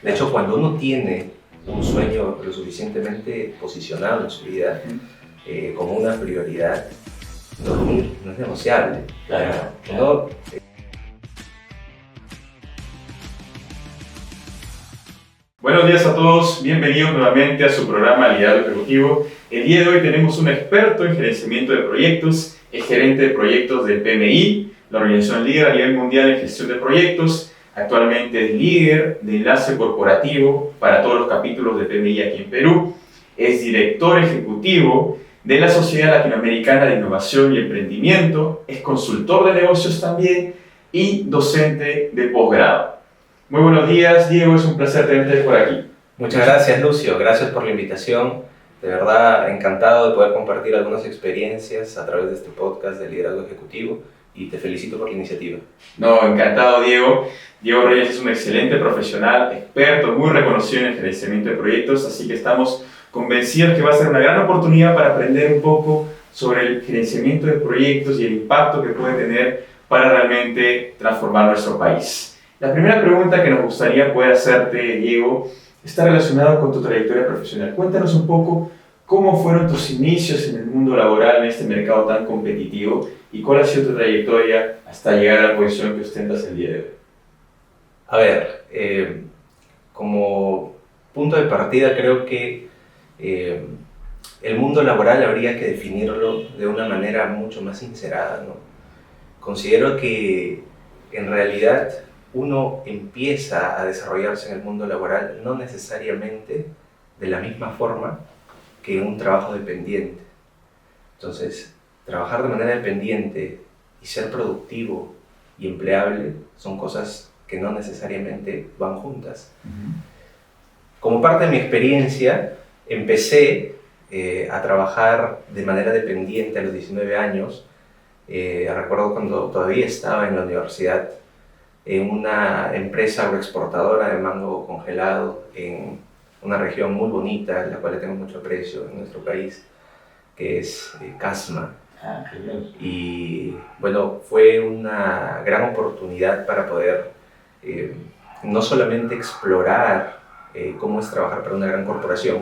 De hecho, cuando uno tiene un sueño lo suficientemente posicionado en su vida como una prioridad, dormir no es negociable. Claro. Buenos días a todos, bienvenidos nuevamente a su programa Liderazgo Ejecutivo. El día de hoy tenemos un experto en gerenciamiento de proyectos, es gerente de proyectos del PMI, la organización líder a nivel mundial en gestión de proyectos. Actualmente es líder de enlace corporativo para todos los capítulos de PMI aquí en Perú. Es director ejecutivo de la Sociedad Latinoamericana de Innovación y Emprendimiento. Es consultor de negocios también y docente de posgrado. Muy buenos días, Diego. Es un placer tenerte por aquí. Muchas gracias, Lucio. Gracias por la invitación. De verdad, encantado de poder compartir algunas experiencias a través de este podcast de liderazgo ejecutivo y te felicito por la iniciativa. No, encantado, Diego. Diego Reyes es un excelente profesional, experto, muy reconocido en el gerenciamiento de proyectos, así que estamos convencidos que va a ser una gran oportunidad para aprender un poco sobre el gerenciamiento de proyectos y el impacto que puede tener para realmente transformar nuestro país. La primera pregunta que nos gustaría poder hacerte, Diego, está relacionada con tu trayectoria profesional. Cuéntanos un poco cómo fueron tus inicios en el mundo laboral en este mercado tan competitivo y cuál ha sido tu trayectoria hasta llegar a la posición que ostentas el día de hoy. A ver, como punto de partida creo que el mundo laboral habría que definirlo de una manera mucho más sincerada, ¿no? Considero que en realidad uno empieza a desarrollarse en el mundo laboral no necesariamente de la misma forma que en un trabajo dependiente. Entonces, trabajar de manera dependiente y ser productivo y empleable son cosas que no necesariamente van juntas. Como parte de mi experiencia, empecé a trabajar de manera dependiente a los 19 años. Recuerdo cuando todavía estaba en la universidad, en una empresa agroexportadora de mango congelado en una región muy bonita, la cual le tengo mucho aprecio en nuestro país, que es Casma. Y bueno, fue una gran oportunidad para poder no solamente explorar cómo es trabajar para una gran corporación,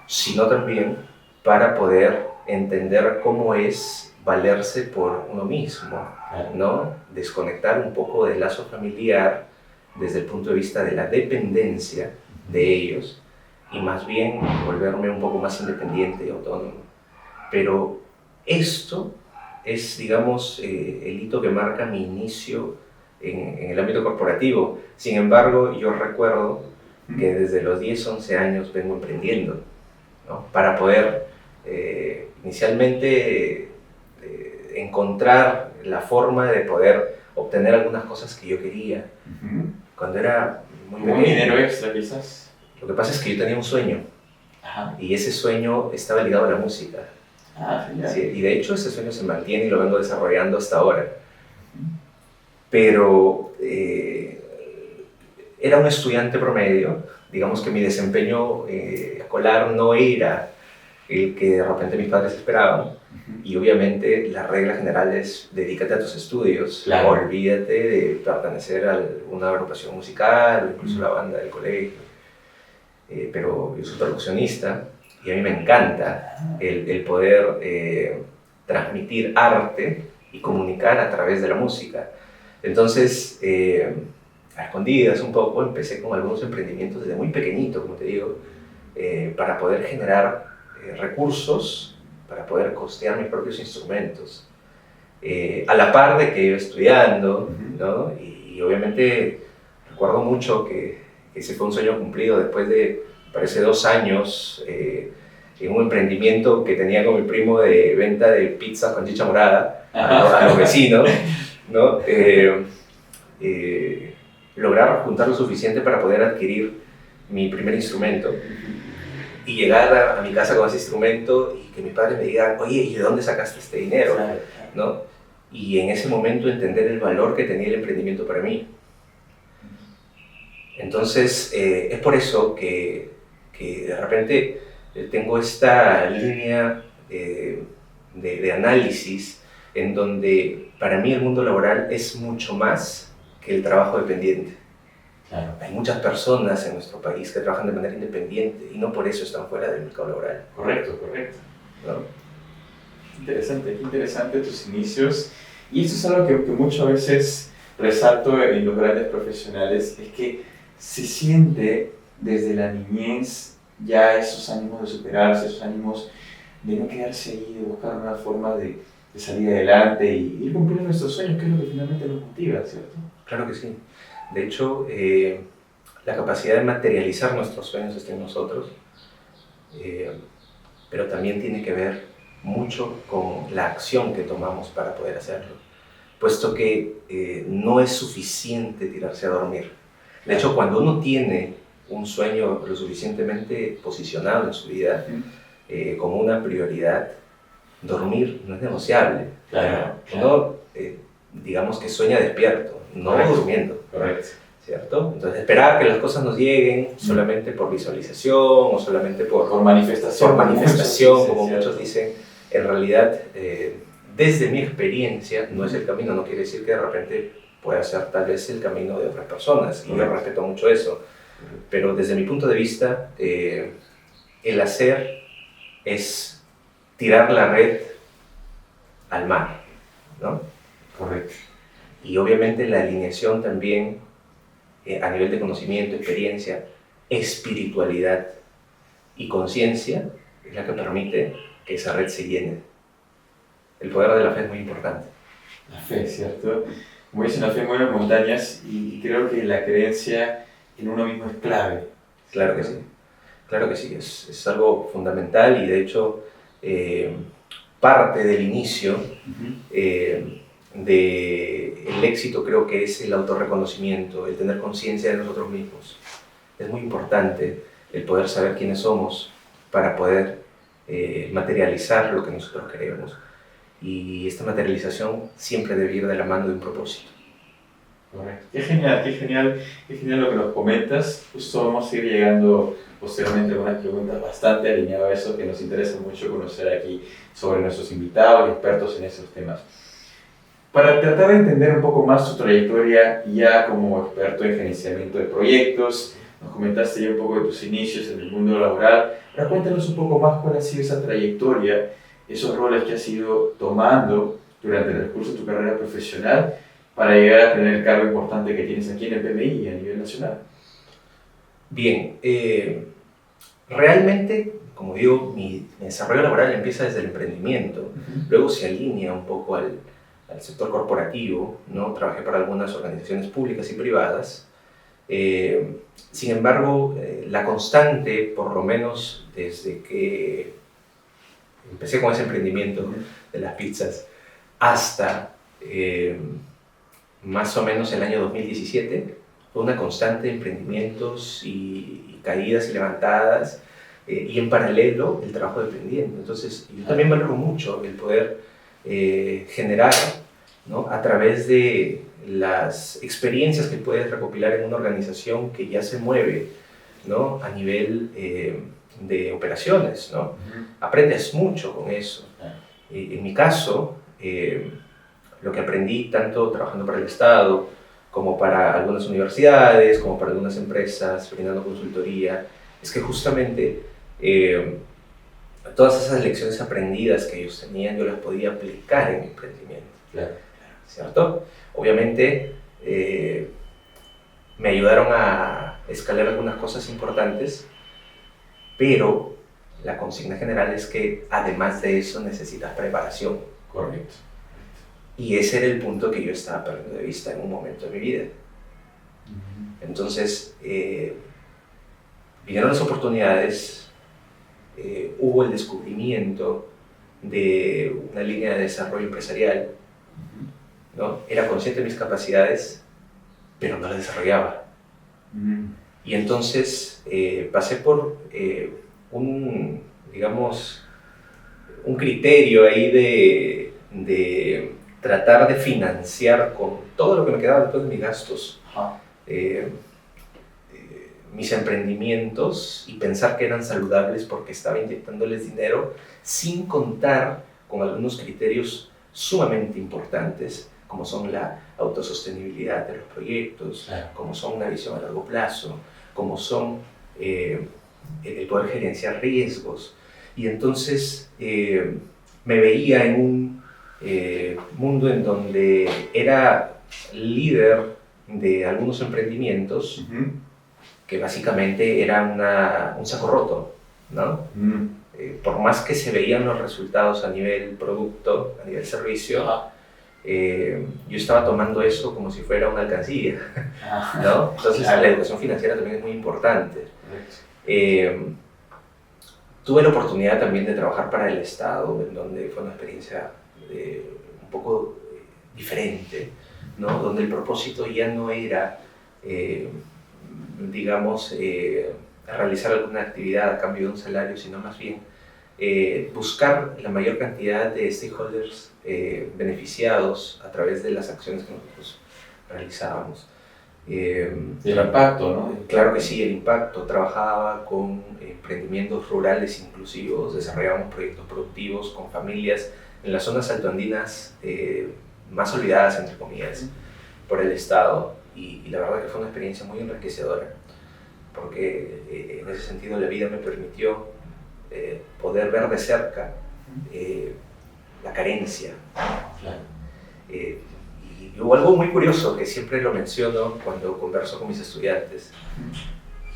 sino también para poder entender cómo es valerse por uno mismo, ¿no? Desconectar un poco del lazo familiar desde el punto de vista de la dependencia de ellos y más bien volverme un poco más independiente y autónomo. Pero esto es, digamos, el hito que marca mi inicio en el ámbito corporativo. Sin embargo, yo recuerdo que desde los 10, 11 años vengo emprendiendo, ¿no? Para poder inicialmente encontrar la forma de poder obtener algunas cosas que yo quería cuando era muy pequeño. ¿Un dinero extra quizás? Lo que pasa es que yo tenía un sueño. Ajá. Y ese sueño estaba ligado a la música. Sí, y de hecho ese sueño se mantiene y lo vengo desarrollando hasta ahora. Pero era un estudiante promedio, digamos que mi desempeño escolar no era el que de repente mis padres esperaban, y obviamente la regla general es dedícate a tus estudios, claro. Olvídate de pertenecer a una agrupación musical o incluso la banda del colegio. Pero yo soy percusionista y a mí me encanta el poder transmitir arte y comunicar a través de la música. Entonces, a escondidas un poco, empecé con algunos emprendimientos desde muy pequeñito, como te digo, para poder generar recursos, para poder costear mis propios instrumentos, a la par de que iba estudiando, ¿no? Y obviamente recuerdo mucho que ese fue un sueño cumplido después de, parece, 2 años en un emprendimiento que tenía con mi primo de venta de pizzas con chicha morada a los vecinos, ¿no? Lograr juntar lo suficiente para poder adquirir mi primer instrumento y llegar a mi casa con ese instrumento y que mi padre me diga, oye, ¿y de dónde sacaste este dinero? ¿No? Y en ese momento entender el valor que tenía el emprendimiento para mí. Entonces, es por eso que de repente tengo esta línea de análisis en donde para mí el mundo laboral es mucho más que el trabajo dependiente. Claro. Hay muchas personas en nuestro país que trabajan de manera independiente y no por eso están fuera del mercado laboral. Correcto, correcto. ¿No? Qué interesante tus inicios. Y esto es algo que muchas veces resalto en los grandes profesionales, es que se siente desde la niñez ya esos ánimos de superarse, esos ánimos de no quedarse ahí, de buscar una forma de salir adelante y ir cumpliendo nuestros sueños, que es lo que finalmente nos motiva, ¿cierto? Claro que sí. De hecho, la capacidad de materializar nuestros sueños está en nosotros, pero también tiene que ver mucho con la acción que tomamos para poder hacerlo, puesto que no es suficiente tirarse a dormir. De hecho, cuando uno tiene un sueño lo suficientemente posicionado en su vida como una prioridad, dormir no es negociable. Claro. Uno, digamos que sueña despierto, no durmiendo. Correcto. ¿Cierto? Entonces, esperar que las cosas nos lleguen solamente por visualización o solamente por manifestación, como muchos dicen, en realidad, desde mi experiencia, no es el camino. No quiere decir que de repente pueda ser tal vez el camino de otras personas, y yo respeto mucho eso, pero desde mi punto de vista, el hacer es tirar la red al mar, ¿no? Correcto. Y obviamente la alineación también, a nivel de conocimiento, experiencia, espiritualidad y conciencia, es la que permite que esa red se llene. El poder de la fe es muy importante. La fe, ¿cierto? Como dicen, la fe mueve montañas, y creo que la creencia en uno mismo es clave. Claro que sí, claro que sí, es algo fundamental, y de hecho parte del inicio del éxito creo que es el autorreconocimiento, el tener conciencia de nosotros mismos. Es muy importante el poder saber quiénes somos para poder materializar lo que nosotros queremos. Y esta materialización siempre debe ir de la mano de un propósito. Correcto. Qué genial lo que nos comentas. Justo vamos a ir llegando posteriormente a algunas preguntas bastante alineadas a eso, que nos interesa mucho conocer aquí sobre nuestros invitados y expertos en esos temas. Para tratar de entender un poco más tu trayectoria ya como experto en gerenciamiento de proyectos, nos comentaste ya un poco de tus inicios en el mundo laboral. Ahora cuéntanos un poco más cuál ha sido esa trayectoria, esos roles que has ido tomando durante el transcurso de tu carrera profesional para llegar a tener el cargo importante que tienes aquí en el PMI y a nivel nacional. Bien, realmente, como digo, mi desarrollo laboral empieza desde el emprendimiento, luego se alinea un poco al sector corporativo, ¿no? Trabajé para algunas organizaciones públicas y privadas. Sin embargo, la constante, por lo menos desde que empecé con ese emprendimiento de las pizzas hasta más o menos el año 2017, fue una constante de emprendimientos y caídas y levantadas, y en paralelo el trabajo dependiente. Entonces, yo también valoro mucho el poder generar, ¿no? A través de las experiencias que puedes recopilar en una organización que ya se mueve, ¿no? A nivel de operaciones, ¿no? Aprendes mucho con eso. En mi caso, lo que aprendí tanto trabajando para el Estado como para algunas universidades, como para algunas empresas, brindando consultoría, es que justamente todas esas lecciones aprendidas que ellos tenían, yo las podía aplicar en mi emprendimiento. Claro. ¿Cierto? Obviamente me ayudaron a escalar algunas cosas importantes, pero la consigna general es que además de eso necesitas preparación. Correcto. Y ese era el punto que yo estaba perdiendo de vista en un momento de mi vida. Entonces, vinieron las oportunidades, hubo el descubrimiento de una línea de desarrollo empresarial, ¿no? Era consciente de mis capacidades, pero no las desarrollaba. Y entonces pasé por un criterio ahí de tratar de financiar con todo lo que me quedaba después de mis gastos mis emprendimientos, y pensar que eran saludables porque estaba inyectándoles dinero sin contar con algunos criterios sumamente importantes, como son la autosostenibilidad de los proyectos, Claro. como son una visión a largo plazo, como son el poder gerenciar riesgos. Y entonces me veía en un mundo en donde era líder de algunos emprendimientos que básicamente era un saco roto, ¿no? Por más que se veían los resultados a nivel producto, a nivel servicio, yo estaba tomando eso como si fuera una alcancía, ¿no? Entonces Claro. la educación financiera también es muy importante. Tuve la oportunidad también de trabajar para el Estado, en donde fue una experiencia un poco diferente, ¿no? Donde el propósito ya no era, digamos, realizar alguna actividad a cambio de un salario, sino más bien buscar la mayor cantidad de stakeholders beneficiados a través de las acciones que nosotros realizábamos. El impacto, ¿no? Claro que sí, el impacto. Trabajaba con emprendimientos rurales inclusivos, desarrollábamos proyectos productivos con familias en las zonas altoandinas más olvidadas, entre comillas, por el Estado. Y la verdad que fue una experiencia muy enriquecedora, porque en ese sentido la vida me permitió poder ver de cerca la carencia. Y hubo algo muy curioso que siempre lo menciono cuando converso con mis estudiantes,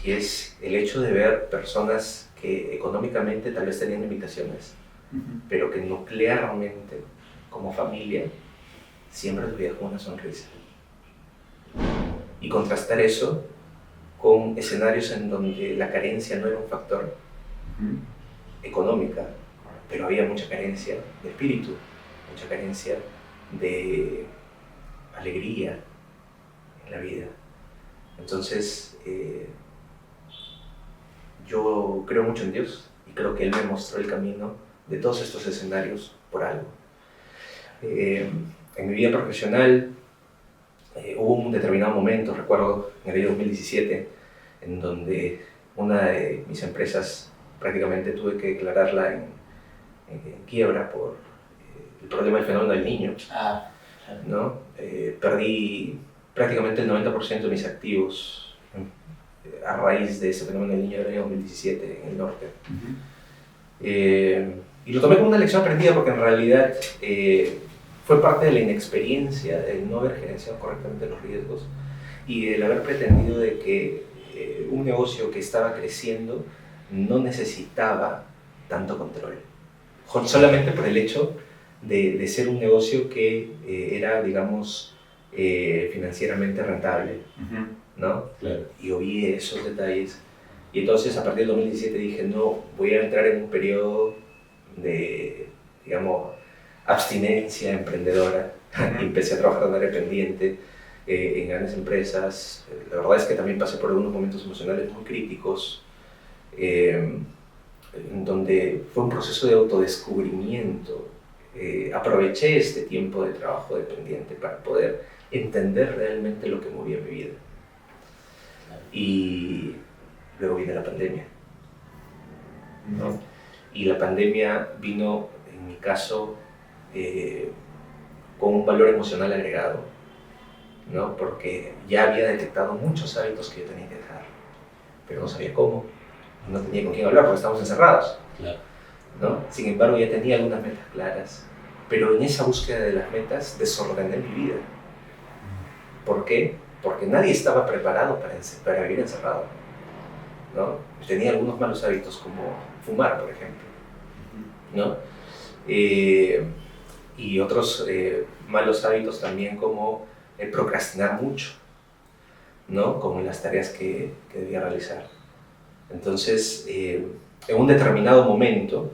y es el hecho de ver personas que económicamente tal vez tenían limitaciones, pero que nuclearmente, como familia, siempre los veía con una sonrisa. Y contrastar eso con escenarios en donde la carencia no era un factor económica, pero había mucha carencia de espíritu, mucha carencia de alegría en la vida. Entonces, yo creo mucho en Dios y creo que Él me mostró el camino de todos estos escenarios por algo. En mi vida profesional hubo un determinado momento, recuerdo, en el año 2017, en donde una de mis empresas prácticamente tuve que declararla en quiebra por el problema del fenómeno del niño. ¿No? Perdí prácticamente el 90% de mis activos a raíz de ese fenómeno del niño del año 2017 en el norte. Y lo tomé como una lección aprendida porque en realidad fue parte de la inexperiencia, del no haber gerenciado correctamente los riesgos y el haber pretendido de que un negocio que estaba creciendo no necesitaba tanto control, solamente por el hecho de ser un negocio que era, digamos, financieramente rentable, ¿no? Claro. Y oí esos detalles. Y entonces, a partir del 2017 dije, no, voy a entrar en un periodo de, digamos, abstinencia emprendedora. Y empecé a trabajar de manera independiente en grandes empresas. La verdad es que también pasé por algunos momentos emocionales muy críticos, en donde fue un proceso de autodescubrimiento. Aproveché este tiempo de trabajo dependiente para poder entender realmente lo que movía mi vida. Y luego viene la pandemia, ¿no? Y la pandemia vino, en mi caso, con un valor emocional agregado, ¿no? Porque ya había detectado muchos hábitos que yo tenía que dejar, pero no sabía cómo, no tenía con quién hablar porque estábamos encerrados. Claro. ¿No? Sin embargo, ya tenía algunas metas claras, pero en esa búsqueda de las metas desordené mi vida. ¿Por qué? Porque nadie estaba preparado para vivir encerrado, ¿no? Tenía algunos malos hábitos como fumar, por ejemplo, ¿no? Y otros malos hábitos también como procrastinar mucho, ¿no? Como en las tareas que debía realizar. Entonces, en un determinado momento,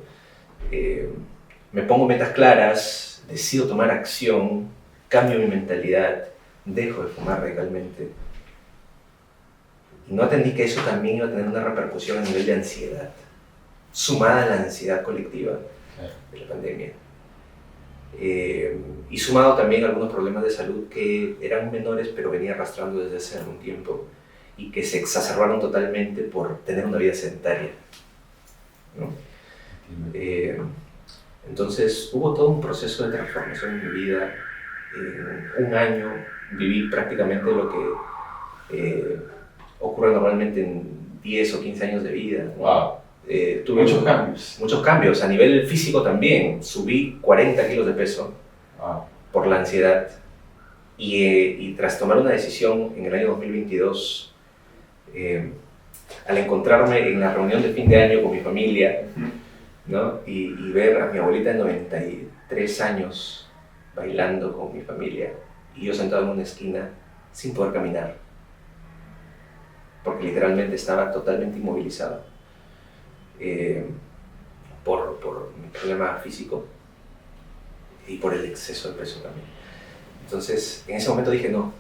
me pongo metas claras, decido tomar acción, cambio mi mentalidad, dejo de fumar radicalmente. Y no atendí que eso también iba a tener una repercusión a nivel de ansiedad, sumada a la ansiedad colectiva de la pandemia. Y sumado también a algunos problemas de salud que eran menores, pero venía arrastrando desde hace algún tiempo y que se exacerbaron totalmente por tener una vida sedentaria, ¿no? Entonces hubo todo un proceso de transformación en mi vida, un año viví prácticamente lo que ocurre normalmente en 10 o 15 años de vida, ¿no? Wow. Tuve Muchos cambios. Muchos cambios, a nivel físico también. Subí 40 kilos de peso Wow. por la ansiedad y tras tomar una decisión en el año 2022, al encontrarme en la reunión de fin de año con mi familia, ¿no? y ver a mi abuelita de 93 años bailando con mi familia y yo sentado en una esquina sin poder caminar, porque literalmente estaba totalmente inmovilizado por mi problema físico y por el exceso de peso también. Entonces, en ese momento dije no,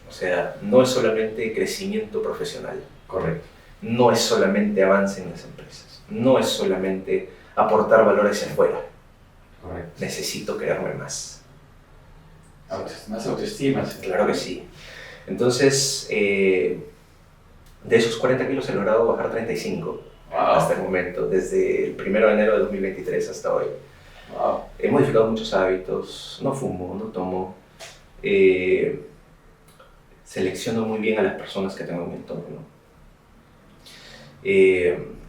o sea, no es solamente crecimiento profesional, Correcto. no es solamente avance en las empresas, no es solamente aportar valor hacia afuera, Correcto. necesito crearme más. Más autoestima. Claro que sí. Entonces, de esos 40 kilos he logrado bajar 35 hasta el momento, desde el 1 de enero de 2023 hasta hoy. Wow. He modificado muchos hábitos, no fumo, no tomo, selecciono muy bien a las personas que tengo en mi entorno.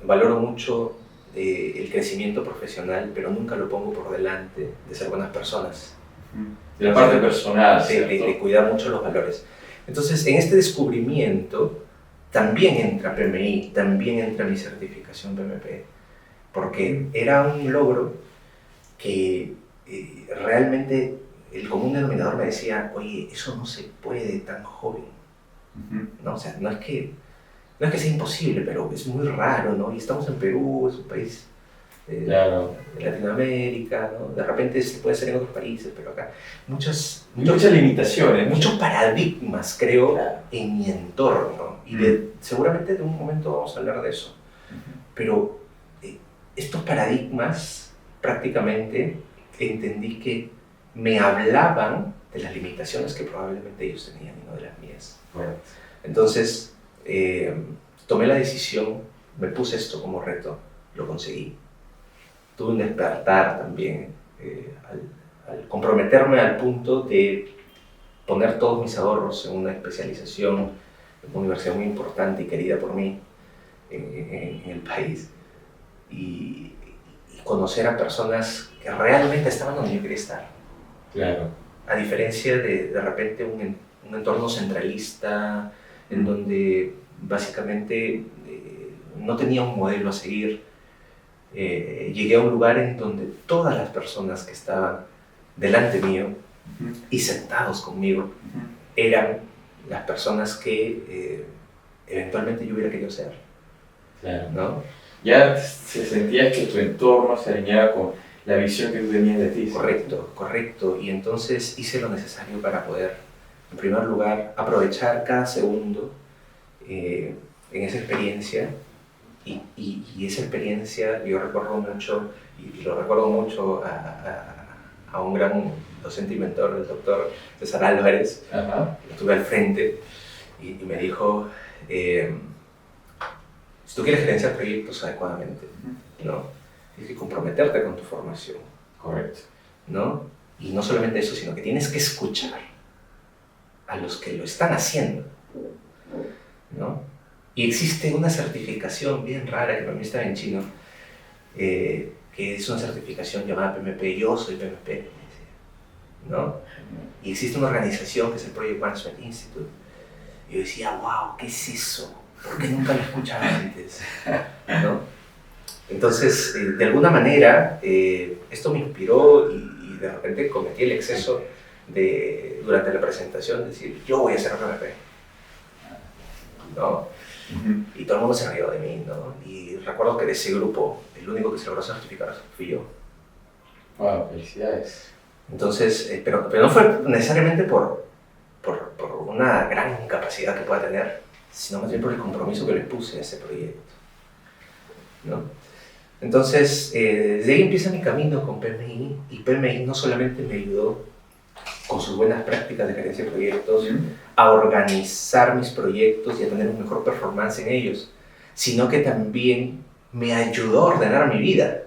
Valoro mucho el crecimiento profesional, pero nunca lo pongo por delante de ser buenas personas. De la parte personal, de cuidar mucho los valores. Entonces, en este descubrimiento también entra PMI, también entra mi certificación PMP, porque era un logro que realmente el común denominador me decía, oye, eso no se puede tan joven, ¿no? O sea, no es que sea imposible, pero es muy raro, ¿no? Y estamos en Perú, es un país claro. de Latinoamérica, ¿no? De repente se puede hacer en otros países, pero acá muchas limitaciones, muchos paradigmas, creo, claro, en mi entorno, y seguramente de un momento vamos a hablar de eso, pero estos paradigmas prácticamente entendí que me hablaban de las limitaciones que probablemente ellos tenían y no de las mías. Correcto. Entonces tomé la decisión, me puse esto como reto, lo conseguí. Tuve un despertar también al comprometerme al punto de poner todos mis ahorros en una especialización en una universidad muy importante y querida por mí en el país, y conocer a personas que realmente estaban donde yo quería estar. Claro. A diferencia de repente un entorno centralista en donde básicamente no tenía un modelo a seguir. Llegué a un lugar en donde todas las personas que estaban delante mío y sentados conmigo eran las personas que eventualmente yo hubiera querido ser. Claro. ¿No? Ya se sentía que tu entorno se alineaba con la visión que tú tenías de ti. Correcto, correcto. Y entonces hice lo necesario para poder, en primer lugar, aprovechar cada segundo en esa experiencia. Y esa experiencia yo recuerdo mucho, y lo recuerdo mucho a un gran docente y mentor, el doctor César Álvarez. Ajá. Lo tuve al frente y me dijo, si tú quieres gerenciar proyectos adecuadamente, ¿no? Tienes que comprometerte con tu formación. Correcto. ¿No? Y no solamente eso, sino que tienes que escuchar a los que lo están haciendo, ¿no? Y existe una certificación bien rara que para mí está en chino, que es una certificación llamada PMP. Yo soy PMP, ¿no? Y existe una organización que es el Project Management Institute. Y yo decía, wow, ¿qué es eso? ¿Por qué nunca lo he escuchado antes? ¿No? Entonces, de alguna manera, esto me inspiró y de repente cometí el exceso durante la presentación, de decir, yo voy a ser PMP, ¿no? Y todo el mundo se rió de mí, ¿no? Y recuerdo que de ese grupo, el único que se logró certificar fui yo. Wow, felicidades. Entonces, pero no fue necesariamente por una gran capacidad que pueda tener, sino más bien por el compromiso que le puse a ese proyecto, ¿no? Entonces, desde ahí empieza mi camino con PMI, y PMI no solamente me ayudó con sus buenas prácticas de gerencia de proyectos a organizar mis proyectos y a tener un mejor performance en ellos, sino que también me ayudó a ordenar mi vida.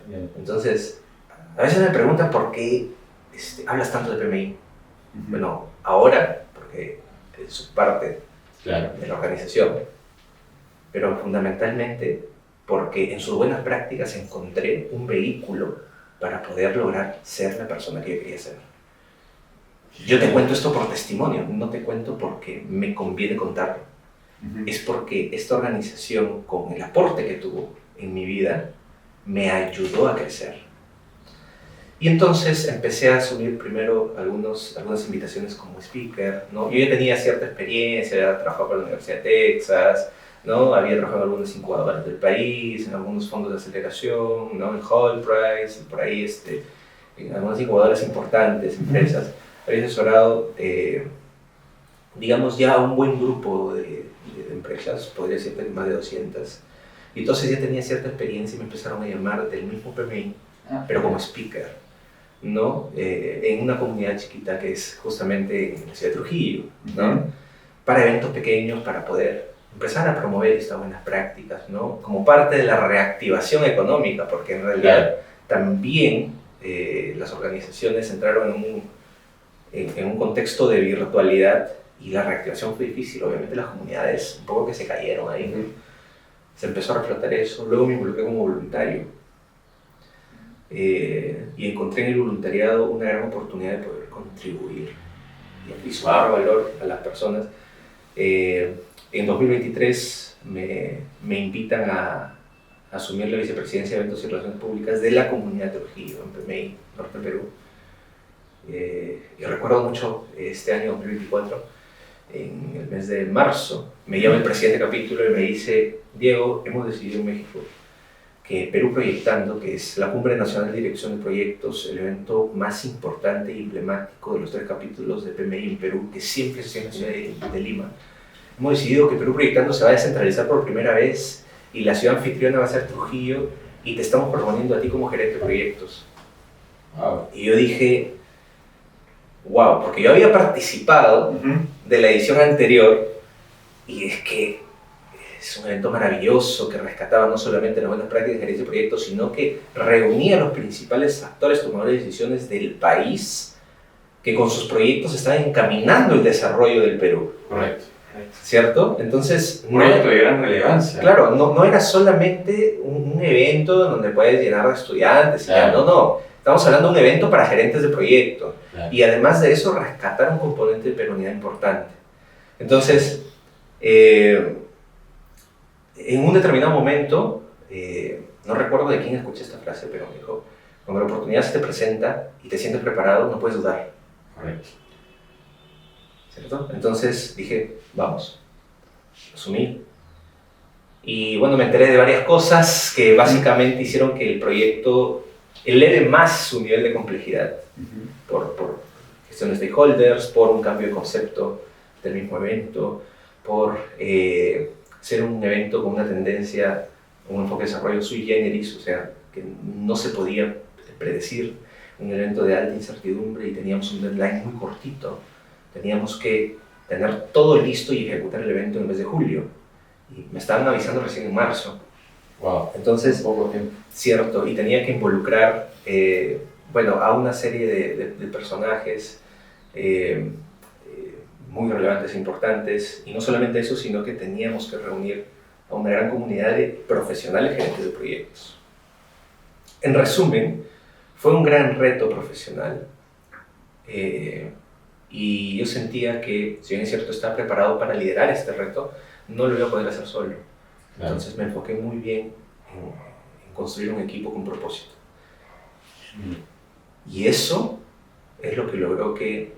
Genial. Entonces, a veces me preguntan por qué hablas tanto de PMI. Bueno, ahora, porque es parte Claro. de la organización, pero fundamentalmente porque en sus buenas prácticas encontré un vehículo para poder lograr ser la persona que yo quería ser. Yo te cuento esto por testimonio, no te cuento porque me conviene contarlo. Es porque esta organización, con el aporte que tuvo en mi vida, me ayudó a crecer. Y entonces empecé a asumir primero algunas invitaciones como speaker, ¿no? Yo ya tenía cierta experiencia, había trabajado para la Universidad de Texas, ¿no? Había trabajado en algunas incubadoras del país, en algunos fondos de aceleración, ¿no? En Hall Price, por ahí, en algunas incubadoras importantes, empresas. Había asesorado, digamos, ya a un buen grupo de empresas, podría decir más de 200. Y entonces ya tenía cierta experiencia y me empezaron a llamar del mismo PMI, pero como speaker, ¿no? En una comunidad chiquita que es justamente en la ciudad de Trujillo, ¿no? Para eventos pequeños, para poder empezar a promover estas buenas prácticas, ¿no? Como parte de la reactivación económica, porque en realidad también las organizaciones entraron en un contexto de virtualidad y la reactivación fue difícil. Obviamente las comunidades un poco que se cayeron ahí, ¿no? Se empezó a reflotar eso, luego me involucré como voluntario y encontré en el voluntariado una gran oportunidad de poder contribuir y sumar valor a las personas. En 2023 me invitan a asumir la vicepresidencia de Eventos y Relaciones Públicas de la Comunidad de Trujillo, en PMI, Norte Perú. Y recuerdo mucho este año 2024, en el mes de marzo, me llama el presidente de capítulo y me dice: Diego, hemos decidido en México que Perú Proyectando, que es la Cumbre Nacional de Dirección de Proyectos, el evento más importante y emblemático de los 3 capítulos de PMI en Perú, que siempre se hace en la ciudad de Lima, hemos decidido que Perú Proyectando se va a descentralizar por primera vez y la ciudad anfitriona va a ser Trujillo y te estamos proponiendo a ti como gerente de proyectos. Wow. Y yo dije, wow, porque yo había participado de la edición anterior y es que es un evento maravilloso que rescataba no solamente las buenas prácticas de gerencia de proyectos, sino que reunía a los principales actores tomadores de decisiones del país que con sus proyectos estaban encaminando el desarrollo del Perú. Correcto. ¿Cierto? Entonces, un evento de gran relevancia. Claro, no era solamente un evento donde puedes llenar de estudiantes. Claro. No. Estamos hablando de un evento para gerentes de proyecto. Claro. Y además de eso, rescatar un componente de peruanidad importante. Entonces, en un determinado momento, no recuerdo de quién escuché esta frase, pero me dijo: cuando la oportunidad se te presenta y te sientes preparado, no puedes dudar. Correcto. ¿Cierto? Entonces dije, vamos, asumí. Y bueno, me enteré de varias cosas que básicamente hicieron que el proyecto eleve más su nivel de complejidad, por gestión de stakeholders, por un cambio de concepto del mismo evento, por ser un evento con una tendencia, un enfoque de desarrollo sui generis, o sea, que no se podía predecir, un evento de alta incertidumbre y teníamos un deadline muy cortito. Teníamos que tener todo listo y ejecutar el evento en el mes de julio. Y me estaban avisando recién en marzo. Wow. Entonces, poco tiempo. Cierto, y tenía que involucrar a una serie de personajes muy relevantes e importantes. Y no solamente eso, sino que teníamos que reunir a una gran comunidad de profesionales gerentes de proyectos. En resumen, fue un gran reto profesional. Y yo sentía que, si bien es cierto, estaba preparado para liderar este reto, no lo iba a poder hacer solo. Claro. Entonces me enfoqué muy bien en construir un equipo con propósito. Y eso es lo que logró que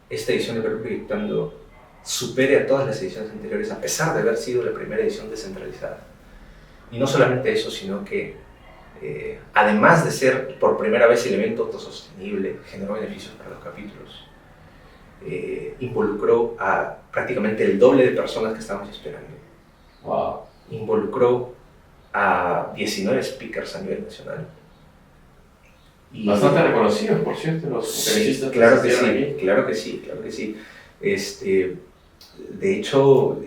esta edición de Perú Proyectando supere a todas las ediciones anteriores, a pesar de haber sido la primera edición descentralizada. Y no solamente eso, sino que además de ser por primera vez el evento autosostenible, generó beneficios para los capítulos. Involucró a prácticamente el doble de personas que estábamos esperando. Wow. Involucró a 19 speakers a nivel nacional. Y bastante reconocidos, por cierto, los conferencistas. Claro que sí. De hecho,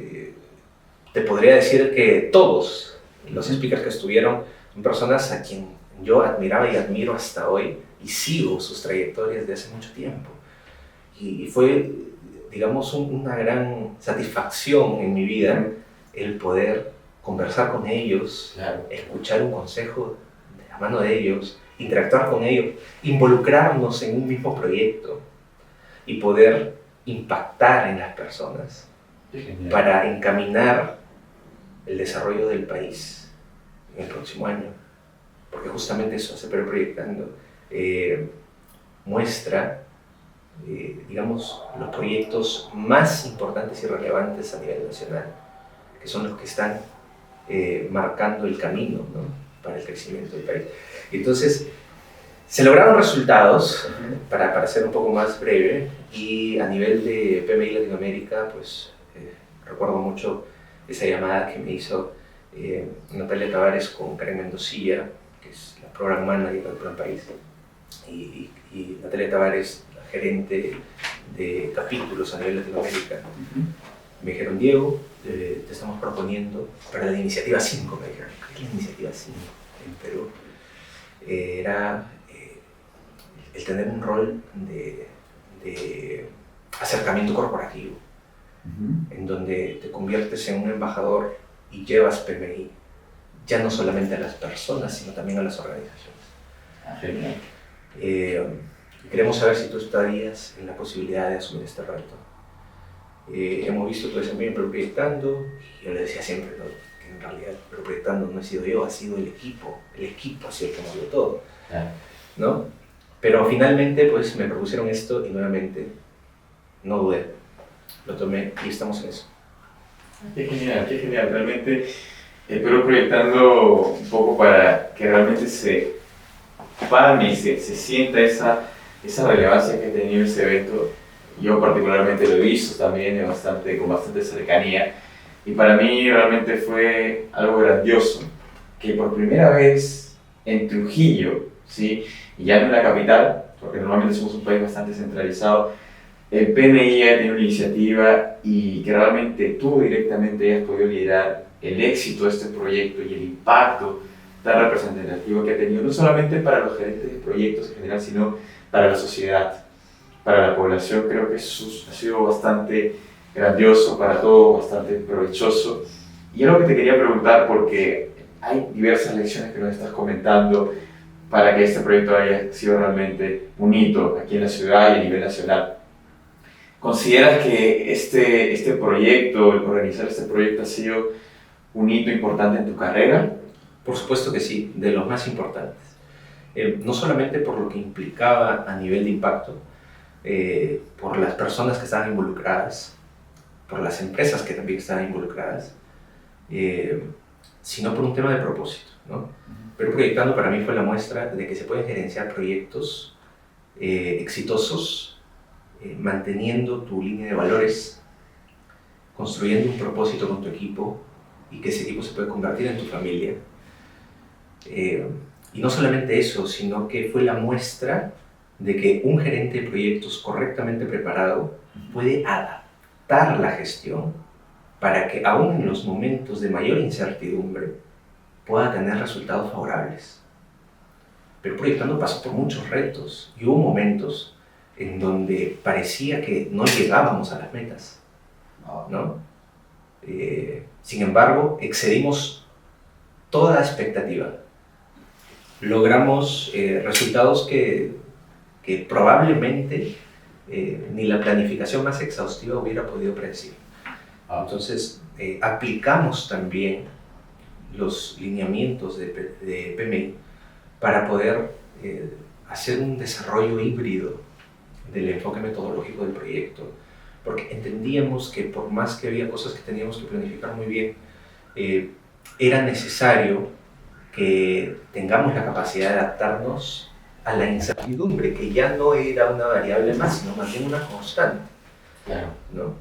te podría decir que todos los speakers que estuvieron son personas a quien yo admiraba y admiro hasta hoy y sigo sus trayectorias de hace mucho tiempo. y fue, digamos, una gran satisfacción en mi vida el poder conversar con ellos, Claro. escuchar un consejo de la mano de ellos, interactuar con ellos, involucrarnos en un mismo proyecto y poder impactar en las personas para encaminar el desarrollo del país en el próximo año. Porque justamente eso hace Perú Proyectando. Muestra, digamos, los proyectos más importantes y relevantes a nivel nacional, que son los que están marcando el camino, ¿no?, para el crecimiento del país. Entonces, se lograron resultados, para ser un poco más breve, y a nivel de PMI Latinoamérica, pues recuerdo mucho esa llamada que me hizo Natalia Tavares con Karen Mendocilla, que es la Program Manager del Plan País, y Natalia Tavares, la gerente de capítulos a nivel Latinoamérica. Me dijeron: Diego, te estamos proponiendo para la iniciativa 5, me dijeron. ¿Qué es la iniciativa 5 en Perú? Era el tener un rol de acercamiento corporativo, en donde te conviertes en un embajador y llevas PMI, ya no solamente a las personas, sino también a las organizaciones. Genial. Queremos saber si tú estarías en la posibilidad de asumir este reto. Hemos visto tu desempeño en Perú Proyectando, y yo le decía siempre, ¿no?, que en realidad Perú Proyectando no he sido yo, ha sido el equipo ha sido el que movió todo, ¿no? Pero finalmente pues me propusieron esto y nuevamente no dudé, lo tomé y estamos en eso. Qué genial, realmente Perú Proyectando un poco para que realmente se palme y se sienta esa relevancia que ha tenido ese evento. Yo particularmente lo he visto también con bastante cercanía, y para mí realmente fue algo grandioso que por primera vez en Trujillo, ¿sí?, y ya no en la capital, porque normalmente somos un país bastante centralizado, el PMI ha tenido una iniciativa y que realmente tú directamente hayas podido liderar el éxito de este proyecto y el impacto tan representativo que ha tenido, no solamente para los gerentes de proyectos en general, sino para la sociedad, para la población. Creo que eso ha sido bastante grandioso para todos, bastante provechoso. Y algo que te quería preguntar, porque hay diversas lecciones que nos estás comentando para que este proyecto haya sido realmente un hito aquí en la ciudad y a nivel nacional. ¿Consideras que este proyecto, el organizar este proyecto, ha sido un hito importante en tu carrera? Por supuesto que sí, de los más importantes. No solamente por lo que implicaba a nivel de impacto, por las personas que estaban involucradas, por las empresas que también estaban involucradas, sino por un tema de propósito, ¿no? Pero Proyectando para mí fue la muestra de que se pueden gerenciar proyectos exitosos, manteniendo tu línea de valores, construyendo un propósito con tu equipo, y que ese equipo se puede convertir en tu familia. Y no solamente eso, sino que fue la muestra de que un gerente de proyectos correctamente preparado puede adaptar la gestión para que aún en los momentos de mayor incertidumbre pueda tener resultados favorables. Pero Proyectando pasó por muchos retos y hubo momentos en donde parecía que no llegábamos a las metas, ¿no? Sin embargo, excedimos toda expectativa. Logramos resultados que probablemente ni la planificación más exhaustiva hubiera podido predecir. Entonces, aplicamos también los lineamientos de PMI para poder hacer un desarrollo híbrido del enfoque metodológico del proyecto, porque entendíamos que por más que había cosas que teníamos que planificar muy bien, era necesario que tengamos la capacidad de adaptarnos a la incertidumbre, que ya no era una variable más, sino más bien una constante, ¿no?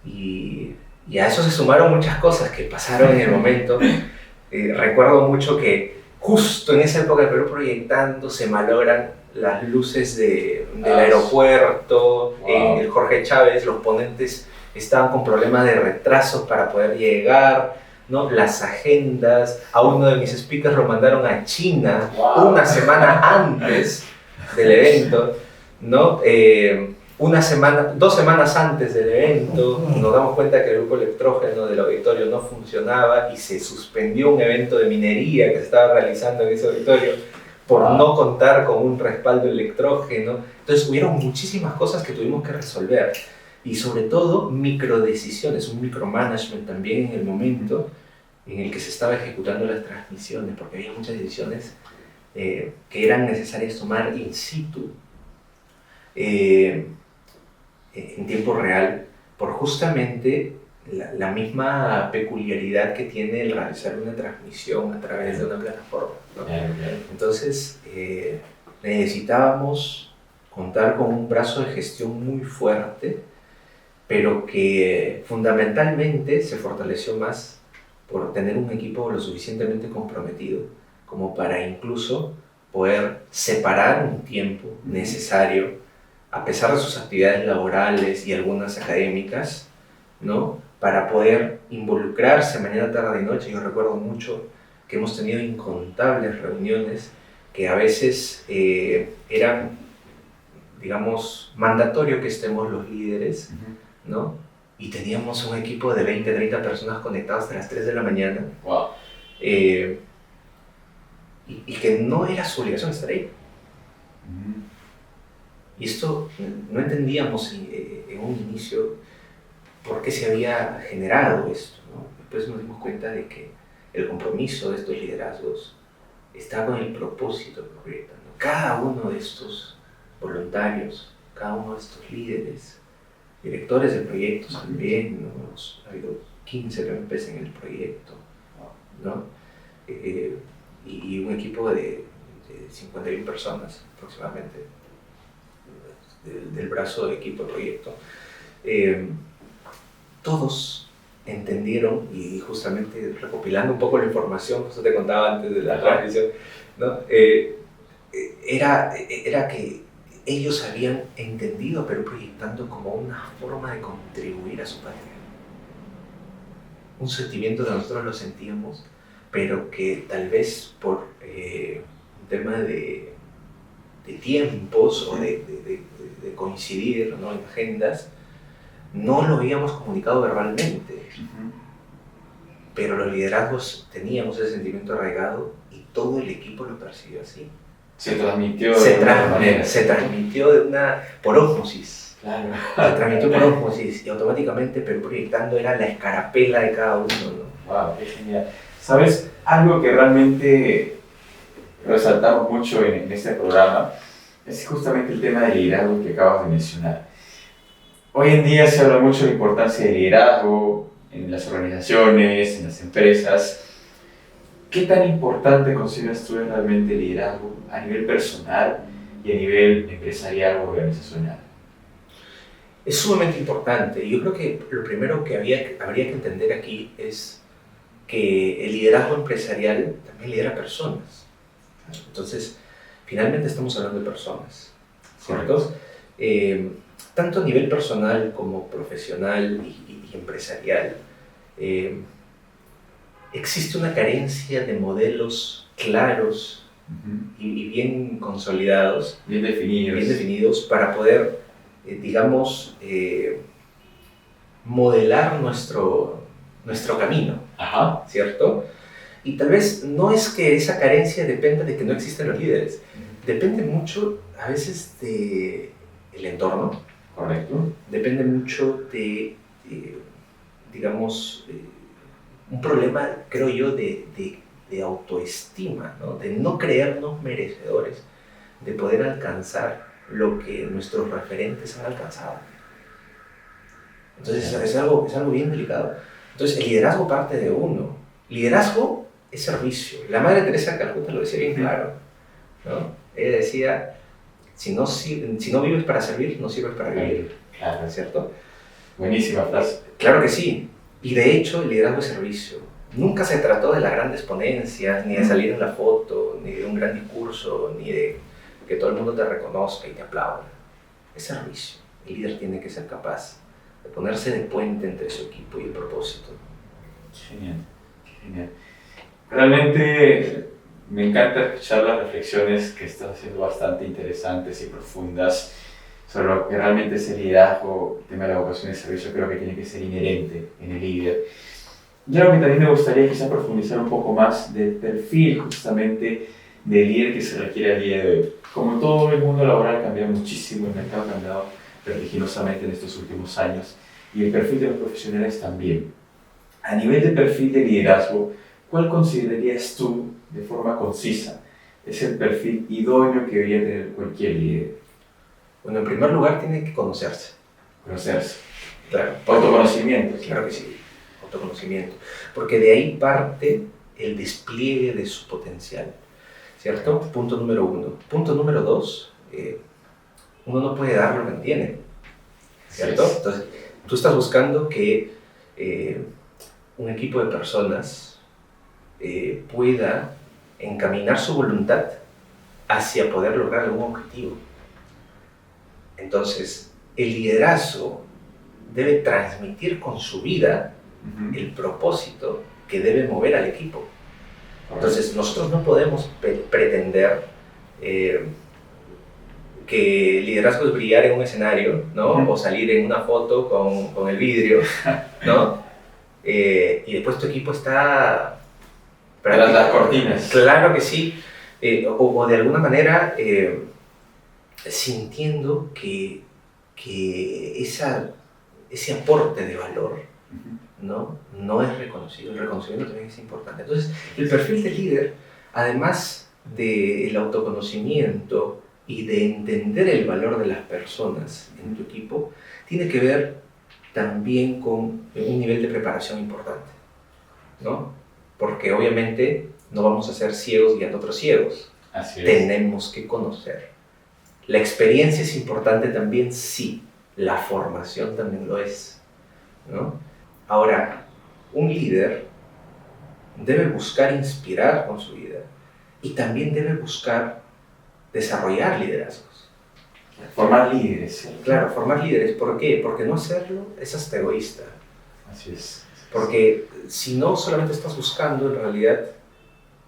Y a eso se sumaron muchas cosas que pasaron en el momento. Recuerdo mucho que justo en esa época de Perú Proyectando se malogran las luces del aeropuerto, en el Jorge Chávez. Los ponentes estaban con problemas de retrasos para poder llegar, ¿no? Las agendas, a uno de mis speakers lo mandaron a China una semana antes del evento, ¿no? 2 semanas antes del evento, nos damos cuenta que el grupo electrógeno del auditorio no funcionaba y se suspendió un evento de minería que se estaba realizando en ese auditorio por no contar con un respaldo electrógeno. Entonces hubieron muchísimas cosas que tuvimos que resolver y sobre todo microdecisiones, un micromanagement también en el momento en el que se estaba ejecutando las transmisiones, porque había muchas decisiones que eran necesarias tomar in situ, en tiempo real, por justamente la misma peculiaridad que tiene el realizar una transmisión a través de una plataforma, ¿no? Entonces, necesitábamos contar con un brazo de gestión muy fuerte, pero que fundamentalmente se fortaleció más por tener un equipo lo suficientemente comprometido como para incluso poder separar un tiempo necesario, a pesar de sus actividades laborales y algunas académicas, ¿no?, para poder involucrarse mañana, tarde y noche. Yo recuerdo mucho que hemos tenido incontables reuniones que a veces eran, digamos, mandatorio que estemos los líderes, ¿no? Y teníamos un equipo de 20, 30 personas conectadas hasta las 3 de la mañana. Wow. Y que no era su obligación estar ahí. Y esto no entendíamos en un inicio por qué se había generado esto, ¿no? Después nos dimos cuenta de que el compromiso de estos liderazgos está con el propósito del proyecto, ¿no? Cada uno de estos voluntarios, cada uno de estos líderes, directores de proyectos también, ¿no? Ha habido 15 PMPs en el proyecto, ¿no? Y un equipo de 51 personas aproximadamente del brazo de equipo del proyecto. Todos entendieron, y justamente recopilando un poco la información que te contaba antes de la transmisión, ¿no? Era que ellos habían entendido Perú Proyectando como una forma de contribuir a su patria. Un sentimiento que nosotros lo sentíamos, pero que tal vez por un tema de tiempos o de coincidir, ¿no?, en agendas, no lo habíamos comunicado verbalmente, pero los liderazgos teníamos ese sentimiento arraigado y todo el equipo lo percibió así. Se transmitió de una manera. Se transmitió por ósmosis. Claro. Se transmitió por ósmosis y automáticamente Perú Proyectando era la escarapela de cada uno, ¿no? Wow, qué genial. ¿Sabes? Algo que realmente resaltamos mucho en este programa es justamente el tema del liderazgo que acabas de mencionar. Hoy en día se habla mucho de la importancia del liderazgo en las organizaciones, en las empresas. ¿Qué tan importante consideras tú realmente el liderazgo a nivel personal y a nivel empresarial o organizacional? Es sumamente importante. Yo creo que lo primero que habría que entender aquí es que el liderazgo empresarial también lidera personas. Entonces, finalmente estamos hablando de personas, ¿cierto? Tanto a nivel personal como profesional y empresarial, existe una carencia de modelos claros y bien consolidados, bien definidos para poder, digamos, modelar nuestro camino, ¿cierto? Y tal vez no es que esa carencia dependa de que no existen los líderes, depende mucho a veces del entorno. Correcto. Depende mucho de, digamos, un problema, creo yo, de autoestima, ¿no? De no creernos merecedores de poder alcanzar lo que nuestros referentes han alcanzado. Entonces es algo bien delicado. Entonces el liderazgo parte de uno. Liderazgo es servicio. La Madre Teresa de Calcuta lo decía bien claro, ¿no? Ella decía: si no vives para servir, no sirves para vivir. Claro. ¿Cierto? Buenísima frase. Claro que sí. Y de hecho, el liderazgo es servicio. Nunca se trató de las grandes ponencias, ni de salir en la foto, ni de un gran discurso, ni de que todo el mundo te reconozca y te aplauda. Es servicio. El líder tiene que ser capaz de ponerse de puente entre su equipo y el propósito. Genial, genial. Realmente me encanta escuchar las reflexiones que estás haciendo, bastante interesantes y profundas, sobre lo que realmente es el liderazgo, el tema de la vocación de servicio, creo que tiene que ser inherente en el líder. Y algo que también me gustaría quizá profundizar un poco más del perfil justamente del líder que se requiere al día de hoy. Como todo el mundo laboral ha cambiado muchísimo, el mercado ha cambiado vertiginosamente en estos últimos años y el perfil de los profesionales también. A nivel de perfil de liderazgo, ¿cuál considerarías tú, de forma concisa, es el perfil idóneo que debería tener cualquier líder? Bueno, en primer lugar tiene que conocerse. Conocerse. Claro. Autoconocimiento. Claro que sí, autoconocimiento. Porque de ahí parte el despliegue de su potencial, ¿cierto? Punto número 1. Punto número 2, uno no puede dar lo que no tiene, ¿cierto? Sí. Entonces, tú estás buscando que un equipo de personas pueda encaminar su voluntad hacia poder lograr algún objetivo. Entonces, el liderazgo debe transmitir con su vida el propósito que debe mover al equipo. Entonces, nosotros no podemos pretender que el liderazgo es brillar en un escenario, ¿no? O salir en una foto con el vidrio, ¿no? Y después tu equipo está... Tras las cortinas. Claro que sí. O de alguna manera sintiendo que ese aporte de valor no es reconocido. El reconocimiento también es importante. Entonces, el perfil de líder, además del autoconocimiento y de entender el valor de las personas en tu equipo, tiene que ver también con un nivel de preparación importante, ¿no? Porque obviamente no vamos a ser ciegos guiando a otros ciegos. Así es. Tenemos que conocer. La experiencia es importante también, sí. La formación también lo es, ¿no? Ahora, un líder debe buscar inspirar con su vida y también debe buscar desarrollar liderazgos. Formar líderes. ¿Sí? Claro, formar líderes. ¿Por qué? Porque no hacerlo es hasta egoísta. Así es. Porque si no, solamente estás buscando en realidad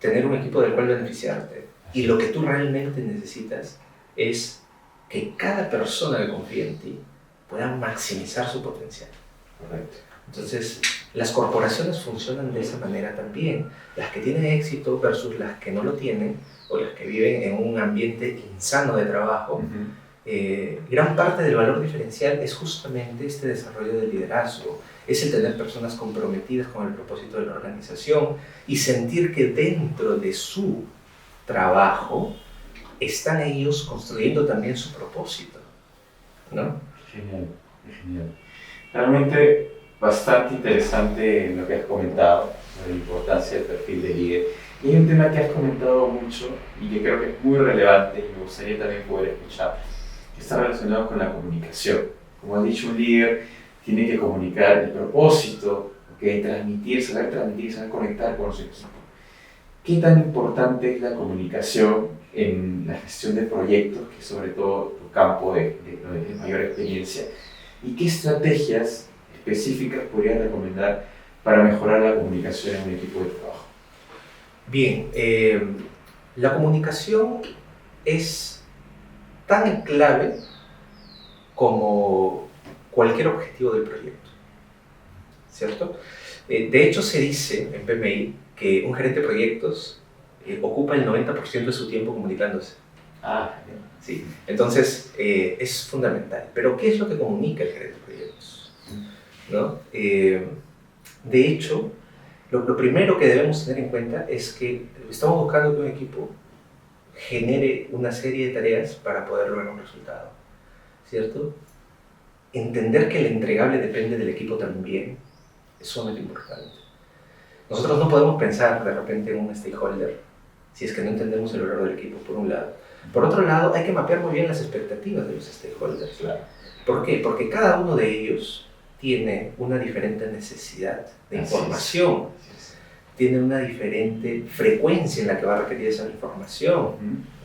tener un equipo del cual beneficiarte. Y lo que tú realmente necesitas es que cada persona que confíe en ti pueda maximizar su potencial. Correcto. Entonces, las corporaciones funcionan de esa manera también. Las que tienen éxito versus las que no lo tienen, o las que viven en un ambiente insano de trabajo. Gran parte del valor diferencial es justamente este desarrollo del liderazgo, es el tener personas comprometidas con el propósito de la organización y sentir que dentro de su trabajo están ellos construyendo también su propósito, ¿no? Genial, genial. Realmente bastante interesante lo que has comentado sobre la importancia del perfil de líder. Y hay un tema que has comentado mucho y que creo que es muy relevante y me gustaría también poder escuchar, que está relacionado con la comunicación. Como has dicho, un líder tiene que comunicar el propósito, transmitir, saber conectar con su equipo. ¿Qué tan importante es la comunicación en la gestión de proyectos, que es sobre todo tu campo de mayor experiencia? ¿Y qué estrategias específicas podrías recomendar para mejorar la comunicación en un equipo de trabajo? Bien, la comunicación es tan clave como cualquier objetivo del proyecto, ¿cierto? De hecho, se dice en PMI que un gerente de proyectos ocupa el 90% de su tiempo comunicándose. Sí. Entonces, es fundamental. Pero, ¿qué es lo que comunica el gerente de proyectos? ¿No? De hecho, lo primero que debemos tener en cuenta es que estamos buscando que un equipo genere una serie de tareas para poder lograr un resultado, ¿cierto? Entender que el entregable depende del equipo también es sumamente importante. Nosotros no podemos pensar de repente en un stakeholder si es que no entendemos el valor del equipo, por un lado. Por otro lado, hay que mapear muy bien las expectativas de los stakeholders. Claro. ¿Por qué? Porque cada uno de ellos tiene una diferente necesidad de información, tiene una diferente frecuencia en la que va a requerir esa información,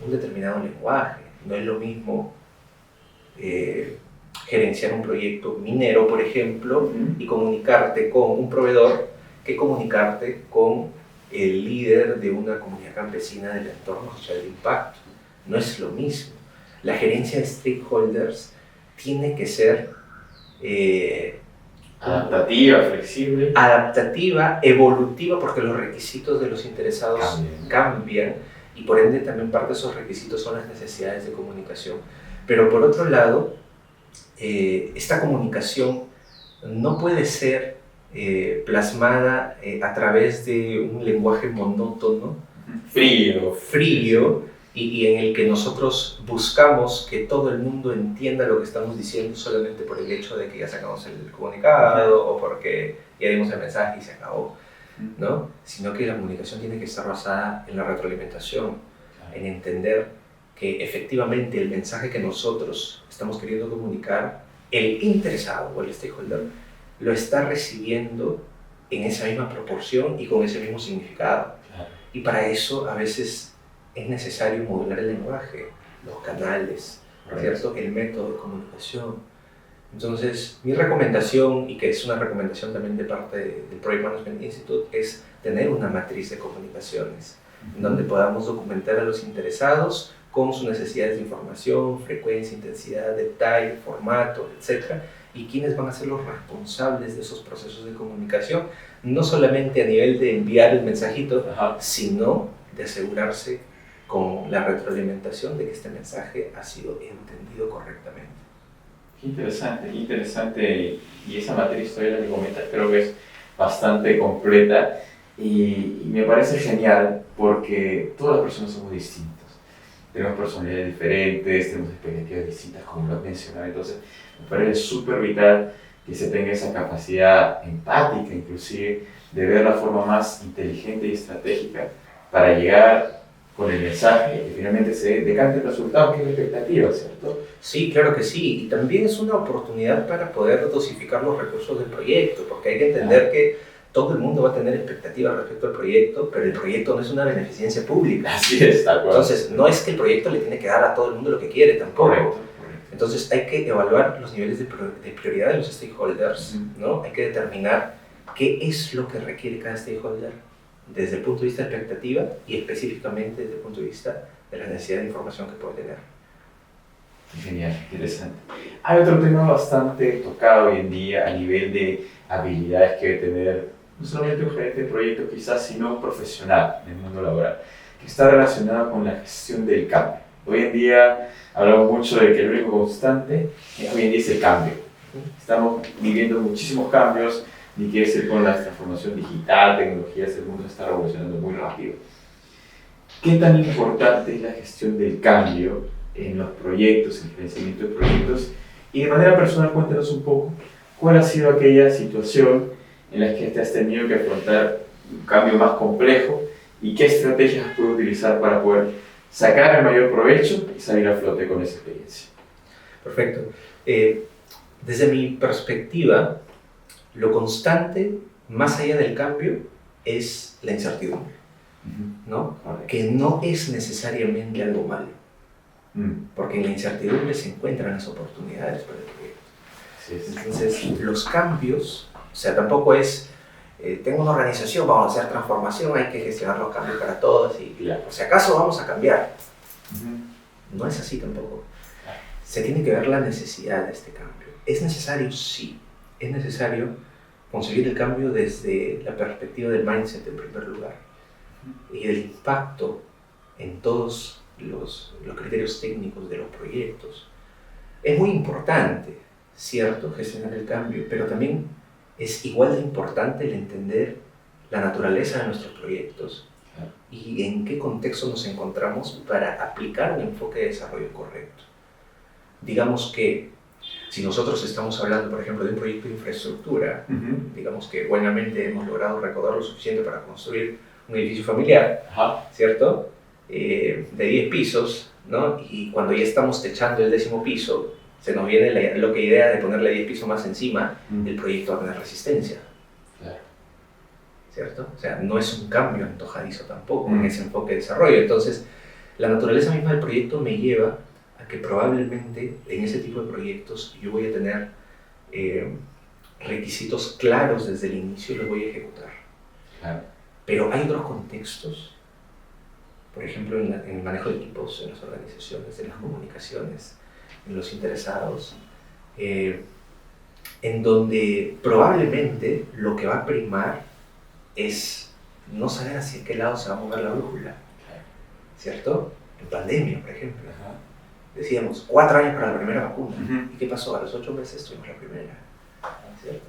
un determinado lenguaje. No es lo mismo gerenciar un proyecto minero, por ejemplo, y comunicarte con un proveedor que comunicarte con el líder de una comunidad campesina del entorno social de impacto. No es lo mismo. La gerencia de stakeholders tiene que ser adaptativa, evolutiva, porque los requisitos de los interesados cambian y por ende también parte de esos requisitos son las necesidades de comunicación. Pero por otro lado, esta comunicación no puede ser plasmada a través de un lenguaje monótono, frío y en el que nosotros buscamos que todo el mundo entienda lo que estamos diciendo solamente por el hecho de que ya sacamos el comunicado o porque ya dimos el mensaje y se acabó, ¿no? Sino que la comunicación tiene que estar basada en la retroalimentación, en entender que efectivamente el mensaje que nosotros estamos queriendo comunicar, el interesado o el stakeholder lo está recibiendo en esa misma proporción y con ese mismo significado. Y para eso a veces es necesario modular el lenguaje, los canales, ¿cierto? El método de comunicación. Entonces, mi recomendación, y que es una recomendación también de parte del Project Management Institute, es tener una matriz de comunicaciones, donde podamos documentar a los interesados con sus necesidades de información, frecuencia, intensidad, detalle, formato, etc. Y quiénes van a ser los responsables de esos procesos de comunicación, no solamente a nivel de enviar el mensajito, sino de asegurarse con la retroalimentación de que este mensaje ha sido entendido correctamente. Qué interesante, y esa matriz historia que comentas creo que es bastante completa y me parece genial porque todas las personas somos distintas, tenemos personalidades diferentes, tenemos expectativas distintas como lo has mencionado, entonces me parece súper vital que se tenga esa capacidad empática inclusive de ver la forma más inteligente y estratégica para llegar con el mensaje y finalmente se decante el resultado, que es la expectativa, ¿cierto? Sí, claro que sí, y también es una oportunidad para poder dosificar los recursos del proyecto, porque hay que entender que todo el mundo va a tener expectativas respecto al proyecto, pero el proyecto no es una beneficencia pública. Así es, tal cual. Entonces, no es que el proyecto le tiene que dar a todo el mundo lo que quiere tampoco. Correcto. Entonces, hay que evaluar los niveles de prioridad de los stakeholders, ¿no? Hay que determinar qué es lo que requiere cada stakeholder desde el punto de vista de expectativa y específicamente desde el punto de vista de la necesidad de información que puede tener. Genial, interesante. Hay otro tema bastante tocado hoy en día a nivel de habilidades que debe tener no solamente un gerente de proyecto quizás, sino un profesional en el mundo laboral, que está relacionado con la gestión del cambio. Hoy en día hablamos mucho de que el único constante hoy en día es el cambio. Estamos viviendo muchísimos cambios, ni quiere decir con la transformación digital, tecnologías, el mundo está revolucionando muy rápido. ¿Qué tan importante es la gestión del cambio en los proyectos, en el crecimiento de proyectos? Y de manera personal, cuéntanos un poco cuál ha sido aquella situación en la que te has tenido que afrontar un cambio más complejo y qué estrategias puedes utilizar para poder sacar el mayor provecho y salir a flote con esa experiencia. Perfecto. Desde mi perspectiva, lo constante, más allá del cambio, es la incertidumbre, ¿no? Que no es necesariamente algo malo, porque en la incertidumbre se encuentran las oportunidades para el proyecto. Entonces, los cambios, o sea, tampoco es, tengo una organización, vamos a hacer transformación, hay que gestionar los cambios para todos y por si acaso vamos a cambiar. No es así tampoco. Se tiene que ver la necesidad de este cambio. ¿Es necesario? Sí. Es necesario conseguir el cambio desde la perspectiva del mindset en primer lugar y del impacto en todos los criterios técnicos de los proyectos. Es muy importante, cierto, gestionar el cambio, pero también es igual de importante el entender la naturaleza de nuestros proyectos y en qué contexto nos encontramos para aplicar un enfoque de desarrollo correcto. Digamos que si nosotros estamos hablando, por ejemplo, de un proyecto de infraestructura, digamos que buenamente hemos logrado recaudar lo suficiente para construir un edificio familiar, ¿cierto? De 10 pisos, ¿no? Y cuando ya estamos techando el 10º piso, se nos viene la idea de ponerle 10 pisos más encima, el proyecto va a tener resistencia. ¿Cierto? O sea, no es un cambio antojadizo tampoco en ese enfoque de desarrollo. Entonces, la naturaleza misma del proyecto me lleva a que probablemente en ese tipo de proyectos yo voy a tener requisitos claros desde el inicio y los voy a ejecutar. Pero hay otros contextos, por ejemplo en el manejo de equipos, en las organizaciones, en las comunicaciones, en los interesados, en donde probablemente lo que va a primar es no saber hacia qué lado se va a mover la brújula, ¿cierto? En pandemia, por ejemplo. Decíamos, 4 años para la primera vacuna. ¿Y qué pasó? A los 8 meses tuvimos la primera, ¿cierto?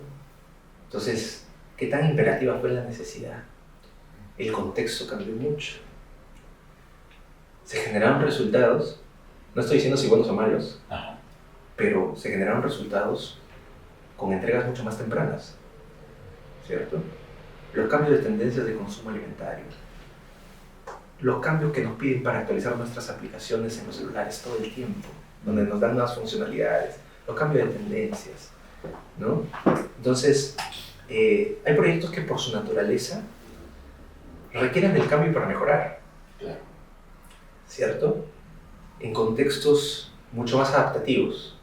Entonces, ¿qué tan imperativa fue la necesidad? El contexto cambió mucho. Se generaron resultados, no estoy diciendo si buenos o malos, pero se generaron resultados con entregas mucho más tempranas, ¿cierto? Los cambios de tendencias de consumo alimentario, los cambios que nos piden para actualizar nuestras aplicaciones en los celulares todo el tiempo, donde nos dan nuevas funcionalidades, los cambios de tendencias, ¿no? Entonces, hay proyectos que por su naturaleza requieren del cambio para mejorar, ¿cierto? En contextos mucho más adaptativos.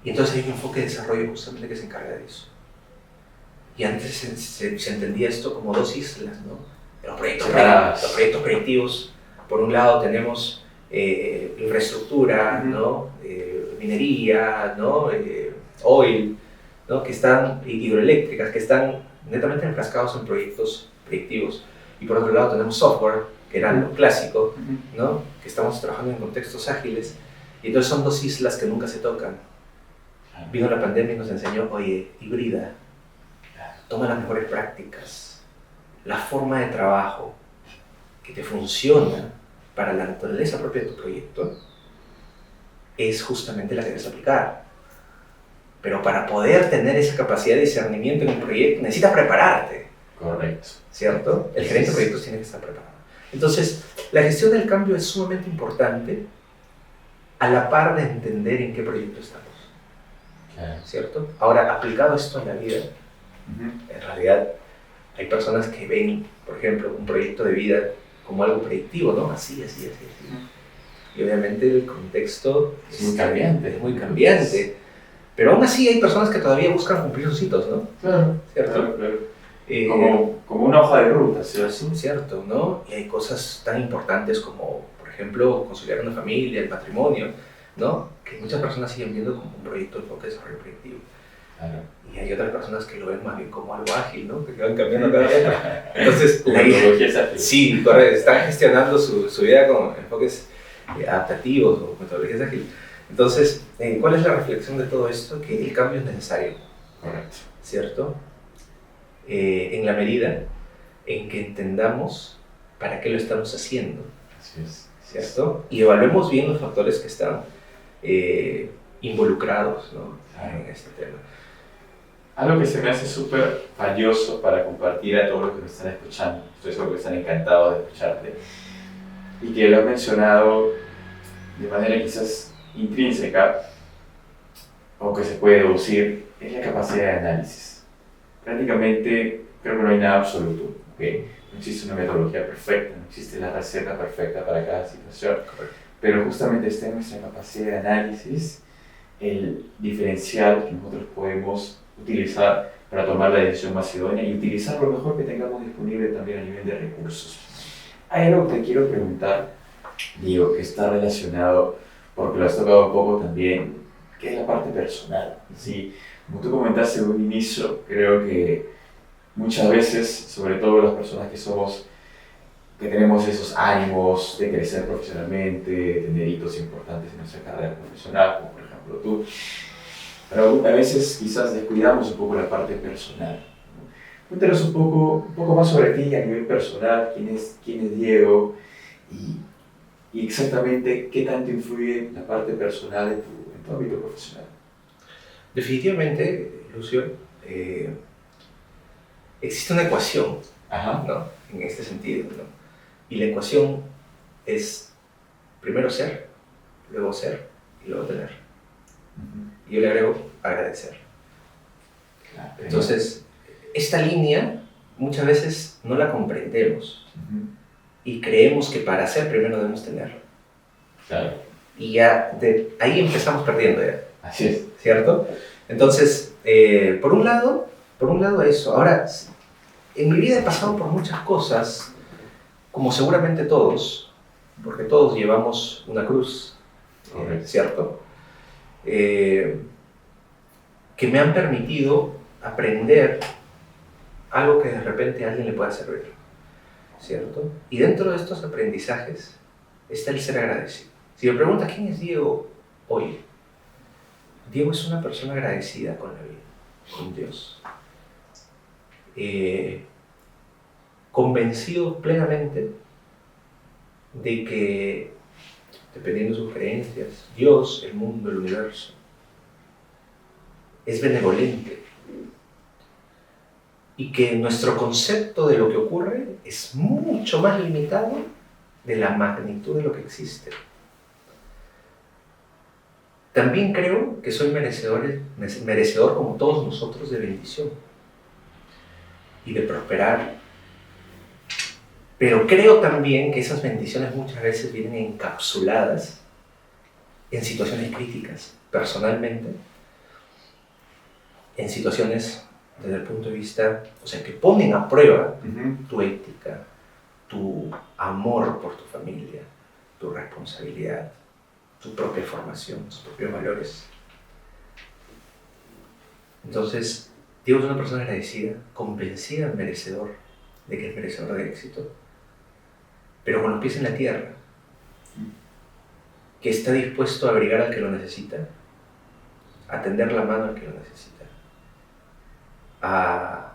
Y entonces hay un enfoque de desarrollo justamente que se encarga de eso. Y antes se entendía esto como 2 islas, ¿no? Los proyectos predictivos, por un lado tenemos infraestructura, ¿no? Minería, ¿no? Oil, ¿no? Que están, hidroeléctricas, que están netamente enfrascados en proyectos predictivos. Y por otro lado tenemos software, que era lo clásico, ¿no? Que estamos trabajando en contextos ágiles. Y entonces son 2 islas que nunca se tocan. Vino la pandemia y nos enseñó, oye, híbrida, toma las mejores prácticas, la forma de trabajo que te funciona para la naturaleza propia de tu proyecto es justamente la que debes aplicar. Pero para poder tener esa capacidad de discernimiento en un proyecto necesitas prepararte. Correcto. ¿Cierto? El gerente de proyectos tiene que estar preparado. Entonces, la gestión del cambio es sumamente importante a la par de entender en qué proyecto estamos. ¿Cierto? Ahora, aplicado esto en la vida, en realidad hay personas que ven, por ejemplo, un proyecto de vida como algo predictivo, ¿no? Así. Y obviamente el contexto es muy cambiante. Pero aún así hay personas que todavía buscan cumplir sus hitos, ¿no? Claro. ¿Cierto? Claro. Como una hoja de ruta, ¿sí? Cierto, ¿no? Y hay cosas tan importantes como, por ejemplo, conciliar una familia, el matrimonio, ¿no? Que muchas personas siguen viendo como un proyecto de enfoque de desarrollo predictivo. Y hay otras personas que lo ven más bien como algo ágil, ¿no? Que van cambiando cada rato. Entonces, la metodología es ágil. Sí, correcto. Están gestionando su vida con enfoques adaptativos o metodologías ágiles. Entonces, ¿cuál es la reflexión de todo esto? Que el cambio es necesario. Correcto. ¿Cierto? En la medida en que entendamos para qué lo estamos haciendo. Así es. ¿Cierto? Y evaluemos bien los factores que están involucrados, ¿no? En este tema. Algo que se me hace súper valioso para compartir a todos los que me están escuchando, estoy seguro que están encantados de escucharte, y que lo has mencionado de manera quizás intrínseca, o que se puede deducir, es la capacidad de análisis. Prácticamente creo que no hay nada absoluto, ¿okay? No existe una metodología perfecta, no existe la receta perfecta para cada situación, pero justamente está en nuestra capacidad de análisis el diferencial que nosotros podemos utilizar para tomar la decisión más idónea y utilizar lo mejor que tengamos disponible también a nivel de recursos. Hay algo que te quiero preguntar, Diego, que está relacionado, porque lo has tocado un poco también, que es la parte personal, ¿sí? Como tú comentaste en un inicio, creo que muchas veces, sobre todo las personas que tenemos esos ánimos de crecer profesionalmente, de tener hitos importantes en nuestra carrera profesional, como por ejemplo tú, pero a veces quizás descuidamos un poco la parte personal, ¿no? Cuéntanos un poco más sobre ti a nivel personal, quién es Diego y exactamente qué tanto influye la parte personal en tu ámbito profesional. Definitivamente, Lucio, existe una ecuación, ¿no? En este sentido, ¿no? Y la ecuación es primero ser, luego ser y luego tener. Y yo le agrego agradecer. Entonces, esta línea muchas veces no la comprendemos y creemos que para ser primero debemos tener. Claro. Y ya de ahí empezamos perdiendo ya. Así es. ¿Cierto? Entonces, por un lado eso. Ahora, en mi vida he pasado por muchas cosas, como seguramente todos, porque todos llevamos una cruz, ¿cierto? que me han permitido aprender algo que de repente a alguien le pueda servir, ¿cierto? Y dentro de estos aprendizajes está el ser agradecido. Si me preguntas quién es Diego hoy, Diego es una persona agradecida con la vida, con Dios. Convencido plenamente de que, dependiendo de sus creencias, Dios, el mundo, el universo, es benevolente. Y que nuestro concepto de lo que ocurre es mucho más limitado de la magnitud de lo que existe. También creo que soy merecedor como todos nosotros de bendición y de prosperar. Pero creo también que esas bendiciones muchas veces vienen encapsuladas en situaciones críticas, personalmente, en situaciones desde el punto de vista, o sea, que ponen a prueba tu ética, tu amor por tu familia, tu responsabilidad, tu propia formación, tus propios valores. Entonces, Diego es una persona agradecida, convencida, merecedor de que es merecedor de éxito, pero con los pies en la tierra, que está dispuesto a abrigar al que lo necesita, a tender la mano al que lo necesita, a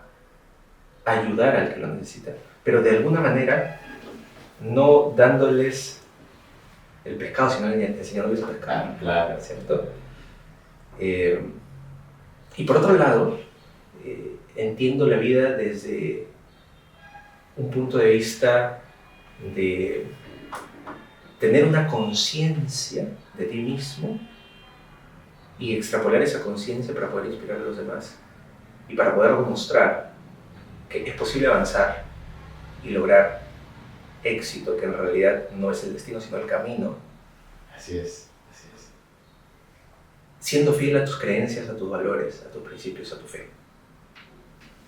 ayudar al que lo necesita, pero de alguna manera no dándoles el pescado, sino enseñándoles a pescar. Claro. ¿Cierto? Y por otro lado, entiendo la vida desde un punto de vista de tener una conciencia de ti mismo y extrapolar esa conciencia para poder inspirar a los demás y para poder demostrar que es posible avanzar y lograr éxito, que en realidad no es el destino sino el camino. Así es, así es. Siendo fiel a tus creencias, a tus valores, a tus principios, a tu fe.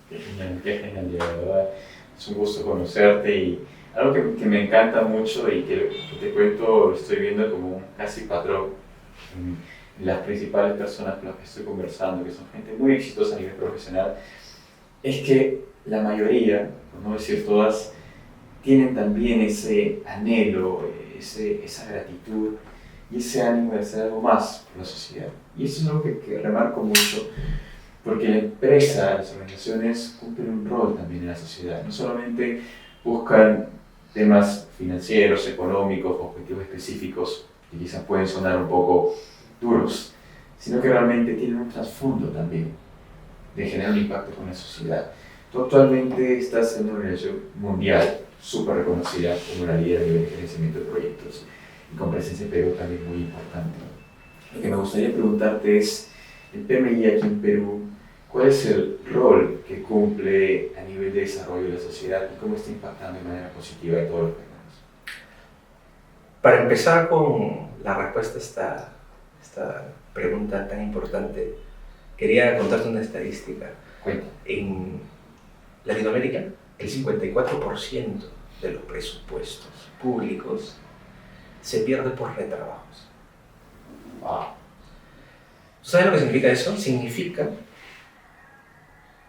Qué genial, de verdad. Es un gusto conocerte y algo que me encanta mucho y que te cuento, lo estoy viendo como un casi patrón en las principales personas con las que estoy conversando, que son gente muy exitosa a nivel profesional, es que la mayoría, por no decir todas, tienen también ese anhelo, esa gratitud y ese ánimo de hacer algo más por la sociedad. Y eso es algo que remarco mucho, porque la empresa, las organizaciones cumplen un rol también en la sociedad. No solamente buscan temas financieros, económicos, objetivos específicos, que quizás pueden sonar un poco duros, sino que realmente tienen un trasfondo también de generar un impacto con la sociedad. Tú actualmente estás en una organización mundial súper reconocida como una líder a nivel de gerenciamiento de proyectos y con presencia en Perú también muy importante. Lo que me gustaría preguntarte es, el PMI aquí en Perú, ¿cuál es el rol que cumple a nivel de desarrollo de la sociedad y cómo está impactando de manera positiva a todos los peruanos? Para empezar con la respuesta a esta pregunta tan importante, quería contarte una estadística. Cuenta. En Latinoamérica, el 54% de los presupuestos públicos se pierde por retrabajos. Wow. ¿Sabes lo que significa eso? Significa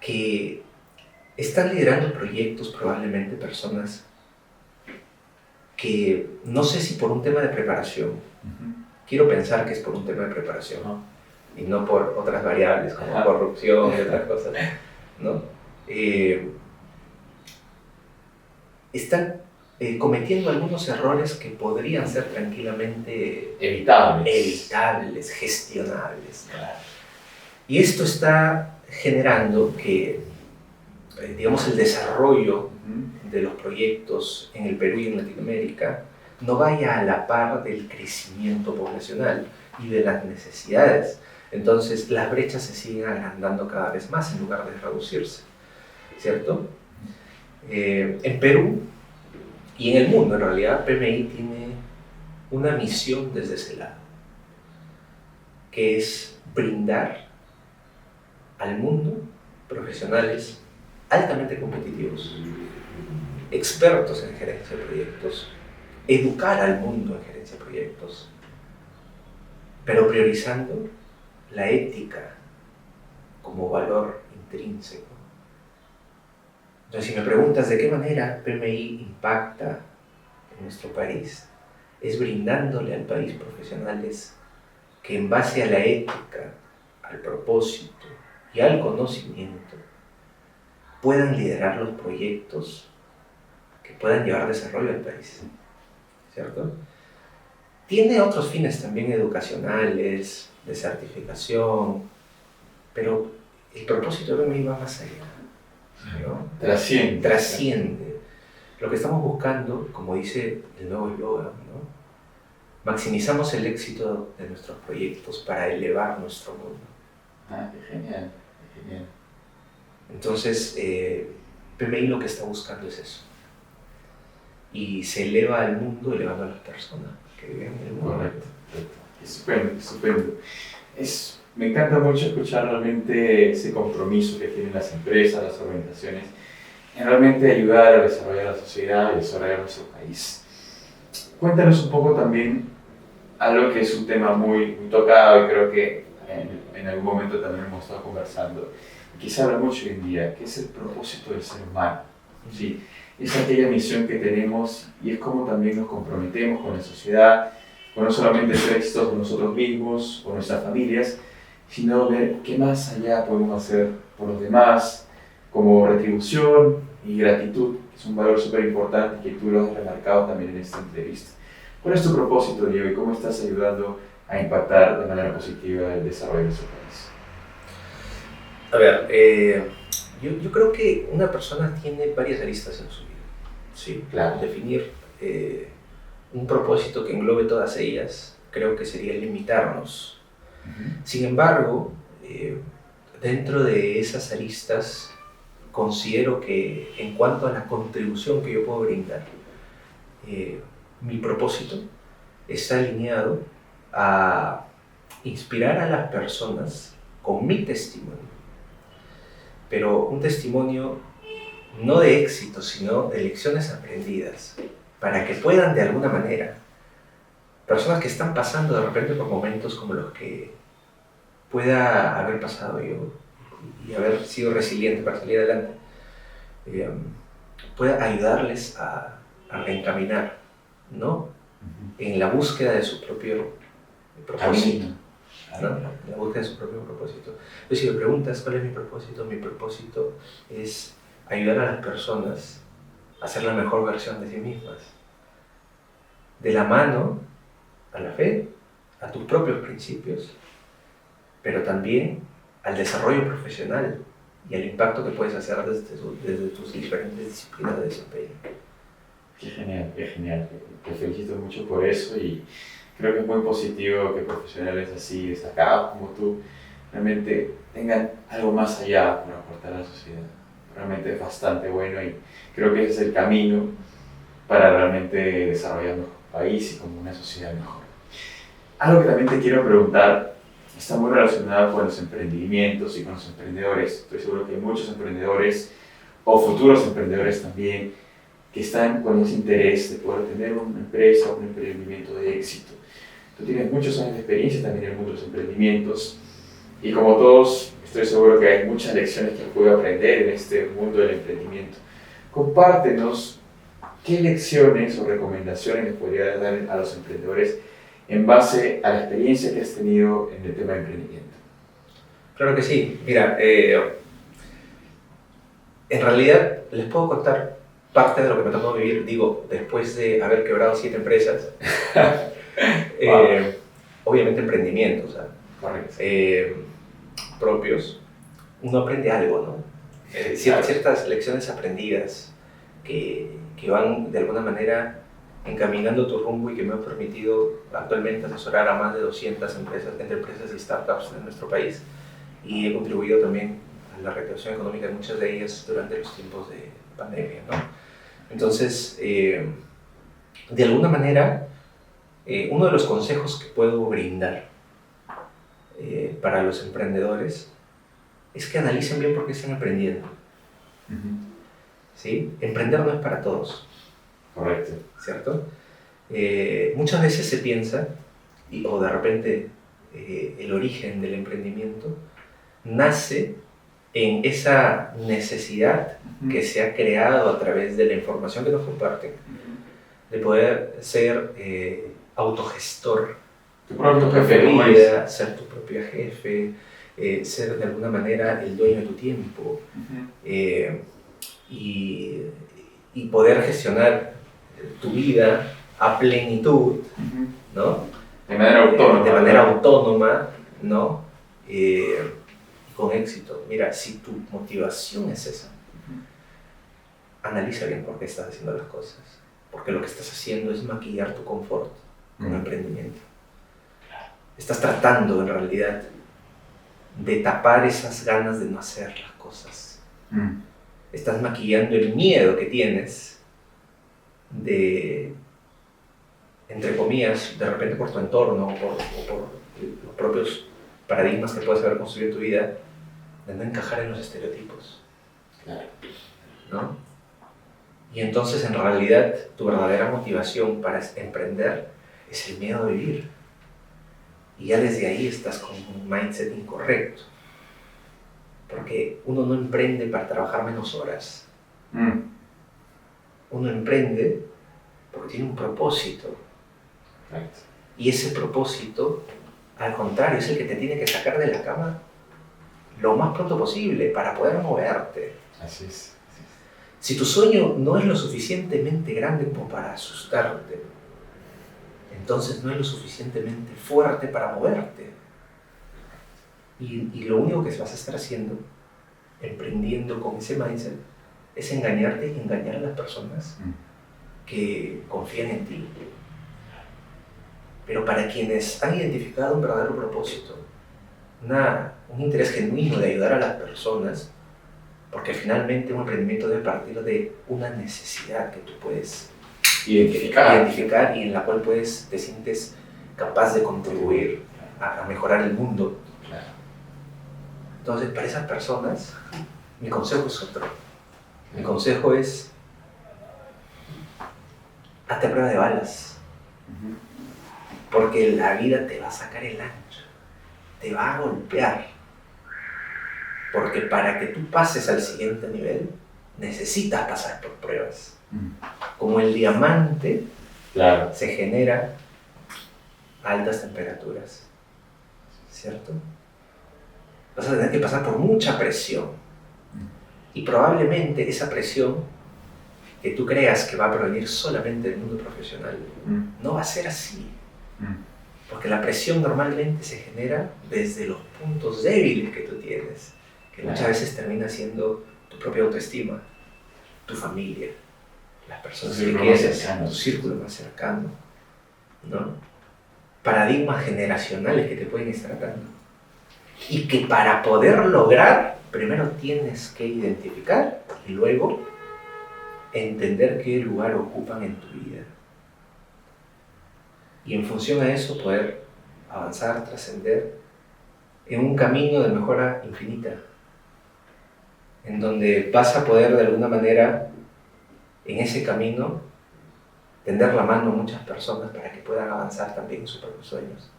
que están liderando proyectos probablemente personas que no sé si por un tema de preparación, quiero pensar que es por un tema de preparación, y no por otras variables como corrupción y otras cosas, ¿no? Están cometiendo algunos errores que podrían ser tranquilamente evitables, gestionables, ¿no? Y esto está generando que, digamos, el desarrollo de los proyectos en el Perú y en Latinoamérica no vaya a la par del crecimiento poblacional y de las necesidades. Entonces las brechas se siguen agrandando cada vez más en lugar de reducirse, ¿cierto? En Perú y en el mundo, en realidad, PMI tiene una misión desde ese lado, que es brindar al mundo profesionales altamente competitivos, expertos en gerencia de proyectos, educar al mundo en gerencia de proyectos, pero priorizando la ética, como valor intrínseco. Entonces, si me preguntas de qué manera PMI impacta en nuestro país, es brindándole al país profesionales que en base a la ética, al propósito y al conocimiento puedan liderar los proyectos que puedan llevar desarrollo al país, ¿cierto? Tiene otros fines también educacionales, de certificación, pero el propósito de PMI va más allá, ¿no? Trasciende. Lo que estamos buscando, como dice el nuevo eslogan, ¿no? Maximizamos el éxito de nuestros proyectos para elevar nuestro mundo. Qué genial, qué genial. Entonces, PMI lo que está buscando es eso. Y se eleva al mundo elevando a las personas que viven en el mundo. Correcto. Estupendo, estupendo. Me encanta mucho escuchar realmente ese compromiso que tienen las empresas, las organizaciones, en realmente ayudar a desarrollar la sociedad y desarrollar nuestro país. Cuéntanos un poco también algo que es un tema muy tocado y creo que en algún momento también hemos estado conversando, y que se habla mucho hoy en día, que es el propósito del ser humano. ¿Sí? Es aquella misión que tenemos y es como también nos comprometemos con la sociedad, con no solamente ser exitosos nosotros mismos o nuestras familias, sino ver qué más allá podemos hacer por los demás, como retribución y gratitud, que es un valor súper importante que tú lo has remarcado también en esta entrevista. ¿Cuál es tu propósito, Diego, y cómo estás ayudando a impactar de manera positiva el desarrollo de nuestro país? A ver, yo creo que una persona tiene varias aristas en su vida. Sí, claro. Definir un propósito que englobe todas ellas creo que sería limitarnos. Sin embargo, dentro de esas aristas considero que en cuanto a la contribución que yo puedo brindar, mi propósito está alineado a inspirar a las personas con mi testimonio, pero un testimonio no de éxito, sino de lecciones aprendidas, para que puedan de alguna manera, personas que están pasando de repente por momentos como los que pueda haber pasado yo y haber sido resiliente para salir adelante, pueda ayudarles a reencaminar, ¿no? En la búsqueda de su propio propósito. ¿No? En la búsqueda de su propio propósito. Entonces, si me preguntas cuál es mi propósito es ayudar a las personas a ser la mejor versión de sí mismas. De la mano a la fe, a tus propios principios, pero también al desarrollo profesional y al impacto que puedes hacer desde tus diferentes disciplinas de desempeño. Qué genial. Te felicito mucho por eso y creo que es muy positivo que profesionales así destacados como tú realmente tengan algo más allá para aportar a la sociedad. Realmente es bastante bueno y creo que ese es el camino para realmente desarrollar nuestro país y como una sociedad mejor. Algo que también te quiero preguntar está muy relacionado con los emprendimientos y con los emprendedores. Estoy seguro que hay muchos emprendedores o futuros emprendedores también que están con ese interés de poder tener una empresa o un emprendimiento de éxito. Tú tienes muchos años de experiencia también en muchos emprendimientos y como todos estoy seguro que hay muchas lecciones que puedo aprender en este mundo del emprendimiento. Compártenos qué lecciones o recomendaciones les podrías dar a los emprendedores en base a la experiencia que has tenido en el tema de emprendimiento. Claro que sí. Mira, en realidad les puedo contar parte de lo que me tocó vivir, digo, después de haber quebrado 7 empresas. Obviamente emprendimientos, propios. Uno aprende algo, ¿no? Ciertas lecciones aprendidas que van de alguna manera encaminando tu rumbo y que me han permitido actualmente asesorar a más de 200 empresas, entre empresas y startups en nuestro país, y he contribuido también a la reactivación económica de muchas de ellas durante los tiempos de pandemia, ¿no? Entonces, de alguna manera, uno de los consejos que puedo brindar para los emprendedores es que analicen bien por qué están emprendiendo. ¿Sí? Emprender no es para todos. Correcto. ¿Cierto? Muchas veces se piensa, o de repente el origen del emprendimiento nace en esa necesidad que se ha creado a través de la información que nos comparten, de poder ser autogestor, Tu propio tu propia jefe, como vida, ser tu propio jefe, ser de alguna manera el dueño de tu tiempo, y, y poder gestionar tu vida a plenitud, ¿no? De manera autónoma. De manera autónoma, ¿no? Con éxito. Mira, si tu motivación es esa, analiza bien por qué estás haciendo las cosas. Porque lo que estás haciendo es maquillar tu confort con emprendimiento. Estás tratando en realidad de tapar esas ganas de no hacer las cosas. Estás maquillando el miedo que tienes de, entre comillas, de repente por tu entorno o por los propios paradigmas que puedes haber construido en tu vida, de no encajar en los estereotipos, ¿no? Y entonces en realidad tu verdadera motivación para emprender es el miedo a vivir. Y ya desde ahí estás con un mindset incorrecto. Porque uno no emprende para trabajar menos horas. Uno emprende porque tiene un propósito. Y ese propósito, al contrario, es el que te tiene que sacar de la cama lo más pronto posible para poder moverte. Así es. Si tu sueño no es lo suficientemente grande como para asustarte, entonces no es lo suficientemente fuerte para moverte. Y lo único que vas a estar haciendo, emprendiendo con ese mindset, es engañarte y engañar a las personas que confían en ti. Pero para quienes han identificado un verdadero propósito, un interés genuino de ayudar a las personas, porque finalmente un emprendimiento debe partir de una necesidad que tú puedes identificar y en la cual te sientes capaz de contribuir a mejorar el mundo. Entonces, para esas personas, mi consejo es otro. Mi consejo es: hazte prueba de balas. Porque la vida te va a sacar el ancho, te va a golpear. Porque para que tú pases al siguiente nivel, necesitas pasar por pruebas. Como el diamante se genera a altas temperaturas, ¿cierto? Vas a tener que pasar por mucha presión. Y probablemente esa presión que tú creas que va a provenir solamente del mundo profesional, no va a ser así. Porque la presión normalmente se genera desde los puntos débiles que tú tienes, que muchas veces termina siendo tu propia autoestima, tu familia, las personas que quieres, tu círculo más cercano, ¿no? Paradigmas generacionales que te pueden estar atando. Y que para poder lograr, primero tienes que identificar y luego entender qué lugar ocupan en tu vida. Y en función a eso poder avanzar, trascender en un camino de mejora infinita, en donde vas a poder de alguna manera en ese camino tender la mano a muchas personas para que puedan avanzar también en sus propios sueños.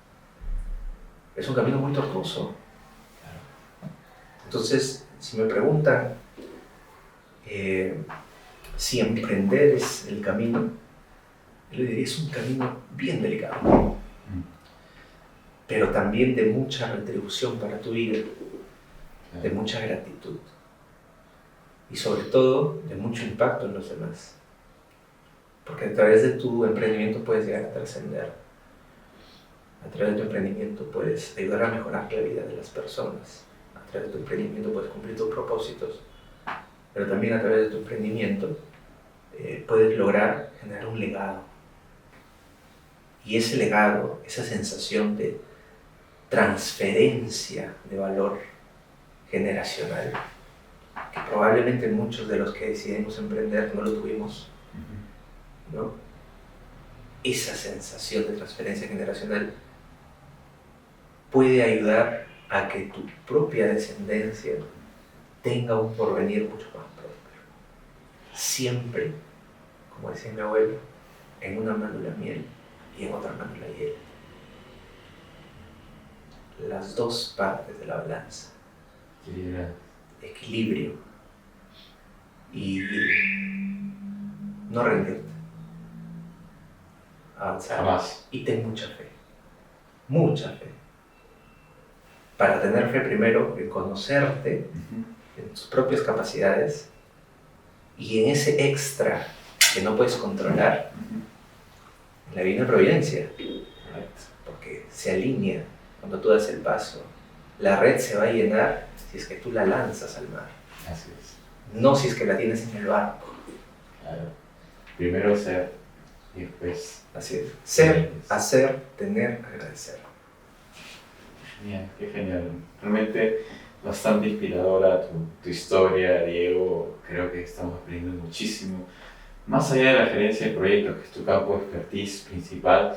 Es un camino muy tortuoso. Entonces, si me preguntan si emprender es el camino, yo le diría: es un camino bien delicado, pero también de mucha retribución para tu vida, de mucha gratitud y sobre todo de mucho impacto en los demás, porque a través de tu emprendimiento puedes llegar a trascender. A través de tu emprendimiento puedes ayudar a mejorar la vida de las personas. A través de tu emprendimiento puedes cumplir tus propósitos, pero también a través de tu emprendimiento puedes lograr generar un legado. Y ese legado, esa sensación de transferencia de valor generacional, que probablemente muchos de los que decidimos emprender no lo tuvimos, ¿no? Esa sensación de transferencia generacional puede ayudar a que tu propia descendencia tenga un porvenir mucho más próspero. Siempre, como decía mi abuelo, en una mano la miel y en otra mano la hiel. Las dos partes de la balanza. equilibrio y no rendirte, avanzar. Jamás. Y ten mucha fe. Para tener fe primero en conocerte, en tus propias capacidades y en ese extra que no puedes controlar, en la divina providencia, porque se alinea cuando tú das el paso. La red se va a llenar si es que tú la lanzas al mar. Así es. No si es que la tienes en el barco. Claro. Primero ser y después... Así es. Ser, hacer, tener, agradecer. Genial, qué genial. Realmente bastante inspiradora tu historia, Diego. Creo que estamos aprendiendo muchísimo. Más allá de la gerencia de proyectos, que es tu campo de expertise principal,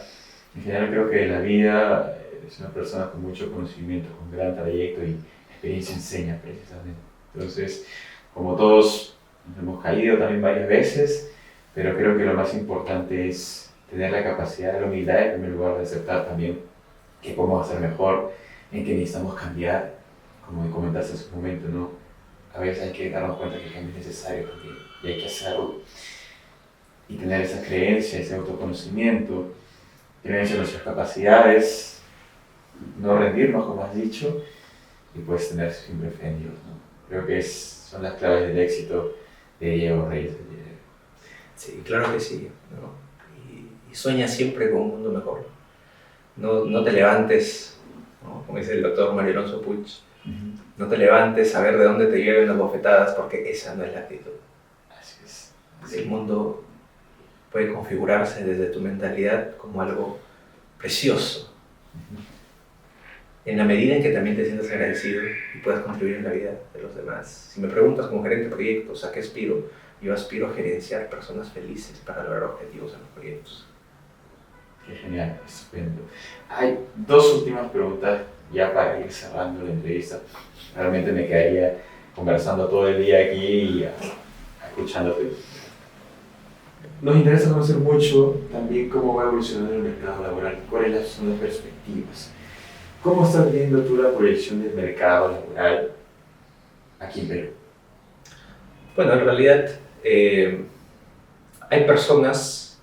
en general creo que la vida es una persona con mucho conocimiento, con gran trayecto y experiencia enseña precisamente. Entonces, como todos nos hemos caído también varias veces, pero creo que lo más importante es tener la capacidad de la humildad en primer lugar de aceptar también que podemos hacer mejor, en que necesitamos cambiar, como comentaste hace un momento, ¿no? A veces hay que darnos cuenta que el cambio es necesario también y hay que hacerlo. Y tener esa creencia, ese autoconocimiento, creencia en nuestras capacidades, no rendirnos, como has dicho, y pues tener siempre fe en Dios, ¿no? Creo que son las claves del éxito de Diego Reyes. Sí, claro que sí, ¿no? Y sueña siempre con un mundo mejor. No te levantes, ¿no? Como dice el doctor Mario Alonso Puig, no te levantes a ver de dónde te lleven las bofetadas, porque esa no es la actitud. Así es. El mundo puede configurarse desde tu mentalidad como algo precioso, en la medida en que también te sientas agradecido y puedas contribuir en la vida de los demás. Si me preguntas como gerente de proyectos, ¿a qué aspiro? Yo aspiro a gerenciar personas felices para lograr objetivos en los proyectos. Qué genial, estupendo. Hay dos últimas preguntas ya para ir cerrando la entrevista. Realmente me quedaría conversando todo el día aquí y escuchándote. Nos interesa conocer mucho también cómo va evolucionando el mercado laboral, cuáles son las perspectivas. ¿Cómo estás viendo tú la proyección del mercado laboral aquí en Perú? Bueno, en realidad hay personas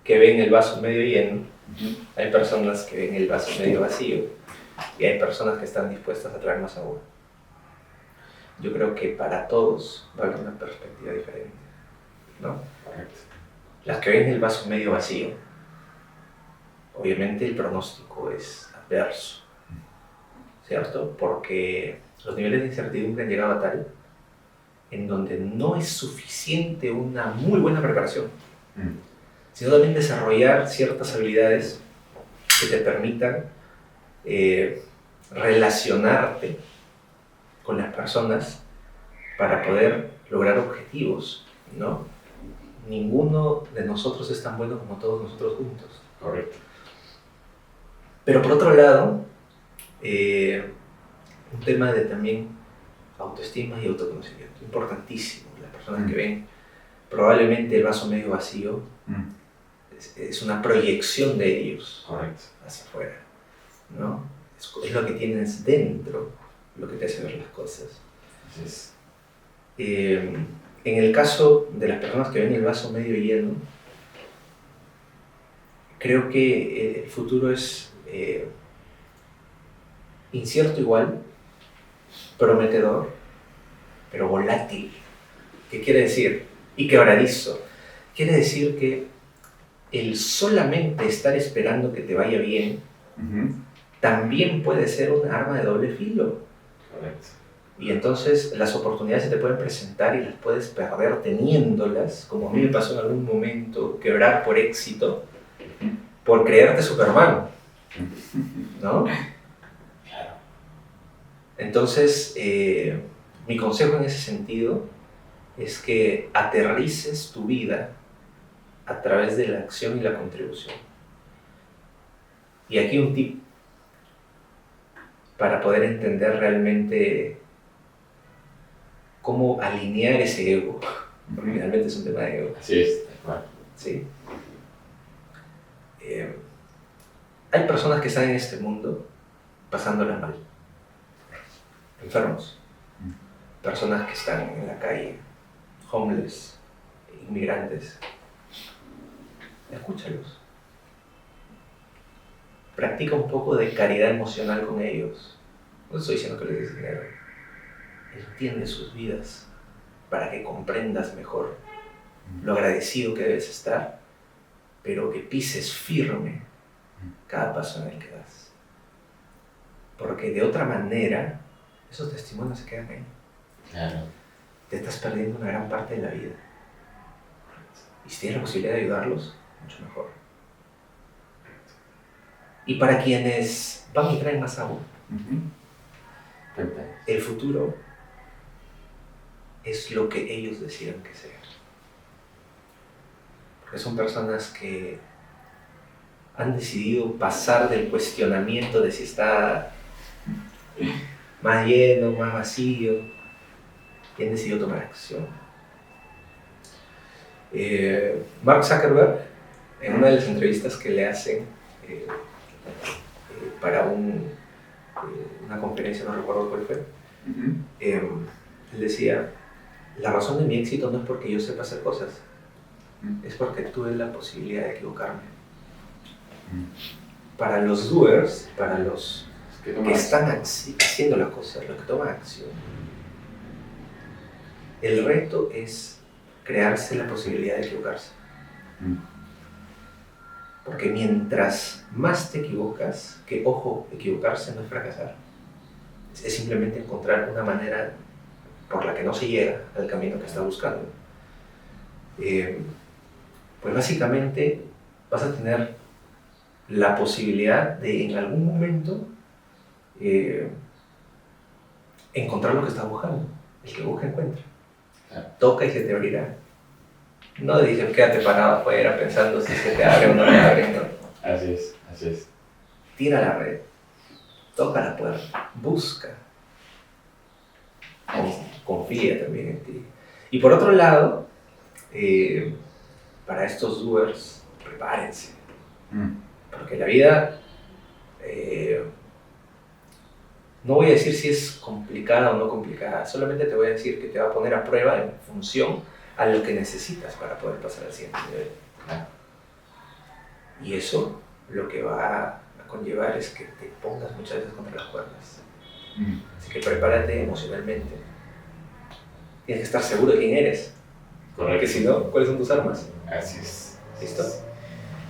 que ven el vaso medio lleno, hay personas que ven el vaso medio vacío y hay personas que están dispuestas a traer más agua. Yo creo que para todos va a haber una perspectiva diferente, ¿no? Correcto. Las que ven el vaso medio vacío, obviamente el pronóstico es adverso, ¿cierto? Porque los niveles de incertidumbre han llegado a tal en donde no es suficiente una muy buena preparación, sino también desarrollar ciertas habilidades que te permitan relacionarte con las personas para poder lograr objetivos, ¿no? Ninguno de nosotros es tan bueno como todos nosotros juntos. Correcto. Pero por otro lado, un tema de también autoestima y autoconocimiento, importantísimo. Las personas que ven probablemente el vaso medio vacío es una proyección de ellos. Correcto. Hacia afuera, ¿no? Es lo que tienes dentro, lo que te hace ver las cosas. Así es. En el caso de las personas que ven el vaso medio lleno, creo que el futuro es incierto igual, prometedor, pero volátil. ¿Qué quiere decir? Y quebradizo. Quiere decir que el solamente estar esperando que te vaya bien también puede ser un arma de doble filo. Correcto. Y entonces las oportunidades se te pueden presentar y las puedes perder teniéndolas, como a mí me pasó en algún momento, quebrar por éxito, por creerte Superman, ¿no? Claro. Entonces, mi consejo en ese sentido es que aterrices tu vida a través de la acción y la contribución. Y aquí un tip para poder entender realmente cómo alinear ese ego, porque finalmente es un tema de ego. Así es, tal cual. ¿Sí? Hay personas que están en este mundo pasándola mal, enfermos, personas que están en la calle, homeless, inmigrantes. Escúchalos. Practica un poco de caridad emocional con ellos. No estoy diciendo que les des dinero. Entiende sus vidas para que comprendas mejor lo agradecido que debes estar, pero que pises firme cada paso en el que das. Porque de otra manera, esos testimonios se quedan ahí. Claro. Te estás perdiendo una gran parte de la vida. Y si tienes la posibilidad de ayudarlos, mucho mejor. Y para quienes van y traen más agua, el futuro es lo que ellos decidan que sea. Porque son personas que han decidido pasar del cuestionamiento de si está más lleno, más vacío, y han decidido tomar acción. Mark Zuckerberg, en una de las entrevistas que le hacen para una conferencia, no recuerdo cuál fue, él decía: la razón de mi éxito no es porque yo sepa hacer cosas, es porque tuve la posibilidad de equivocarme. Para los doers, para los que están haciendo las cosas, los que toman acción, el reto es crearse la posibilidad de equivocarse. Porque mientras más te equivocas, que ojo, equivocarse no es fracasar, es simplemente encontrar una manera por la que no se llega al camino que está buscando. Pues básicamente vas a tener la posibilidad de en algún momento encontrar lo que estás buscando. El que busca encuentra. Toca y se te abrirá. No dicen quédate parado afuera pensando si se te abre o no te abre, ¿no? Así es, así es. Tira la red, toca la puerta, busca. Confía también en ti. Y por otro lado, para estos doers, prepárense. Porque la vida, no voy a decir si es complicada o no complicada, solamente te voy a decir que te va a poner a prueba en función a lo que necesitas para poder pasar al siguiente nivel. Y eso lo que va a conllevar es que te pongas muchas veces contra las cuerdas. Así que prepárate emocionalmente. Tienes que estar seguro de quién eres. Correcto. Porque si no, ¿cuáles son tus armas? Así es. ¿Listo?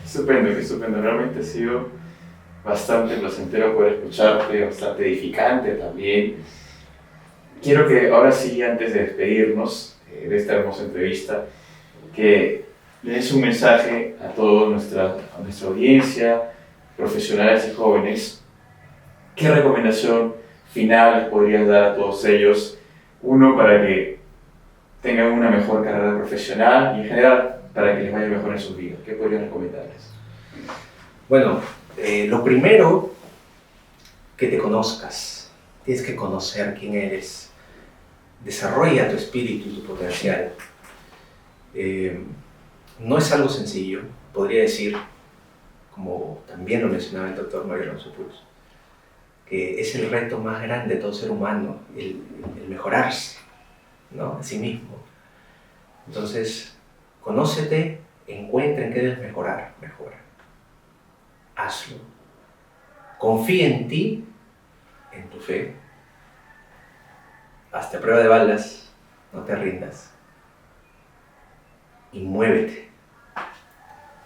Estupendo, estupendo. Realmente ha sido bastante placentero poder escucharte, bastante edificante también. Quiero que ahora sí, antes de despedirnos de esta hermosa entrevista, que le des un mensaje a toda nuestra audiencia, profesionales y jóvenes. ¿Qué recomendación final les podrías dar a todos ellos? Uno, para que tengan una mejor carrera profesional y en general para que les vaya mejor en sus vidas. ¿Qué podrías recomendarles? Bueno, lo primero, que te conozcas. Tienes que conocer quién eres. Desarrolla tu espíritu y tu potencial. No es algo sencillo, podría decir, como también lo mencionaba el doctor Mario Alonso Puig, que es el reto más grande de todo ser humano, el mejorarse, ¿no? A sí mismo. Entonces, conócete, encuentra en qué debes mejorar, mejora. Hazlo. Confía en ti, en tu fe. Hazte a prueba de balas, no te rindas. Y muévete.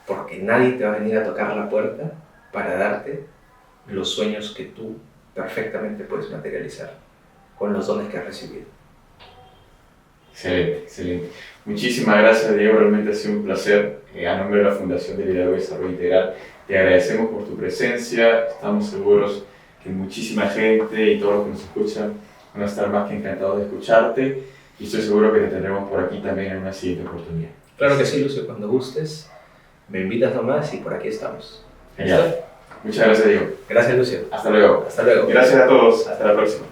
Porque nadie te va a venir a tocar la puerta para darte los sueños que tú perfectamente puedes materializar con los dones que has recibido. Excelente, excelente. Muchísimas gracias, Diego. Realmente ha sido un placer. A nombre de la Fundación de Liderazgo y Desarrollo Integral, te agradecemos por tu presencia. Estamos seguros que muchísima gente y todos los que nos escuchan van a estar más que encantados de escucharte. Y estoy seguro que te tendremos por aquí también en una siguiente oportunidad. Claro que sí, Lucio. Cuando gustes, me invitas nomás y por aquí estamos. Genial. Muchas gracias, Diego. Gracias, Lucio. Hasta luego. Hasta luego. Gracias a todos. Hasta la próxima.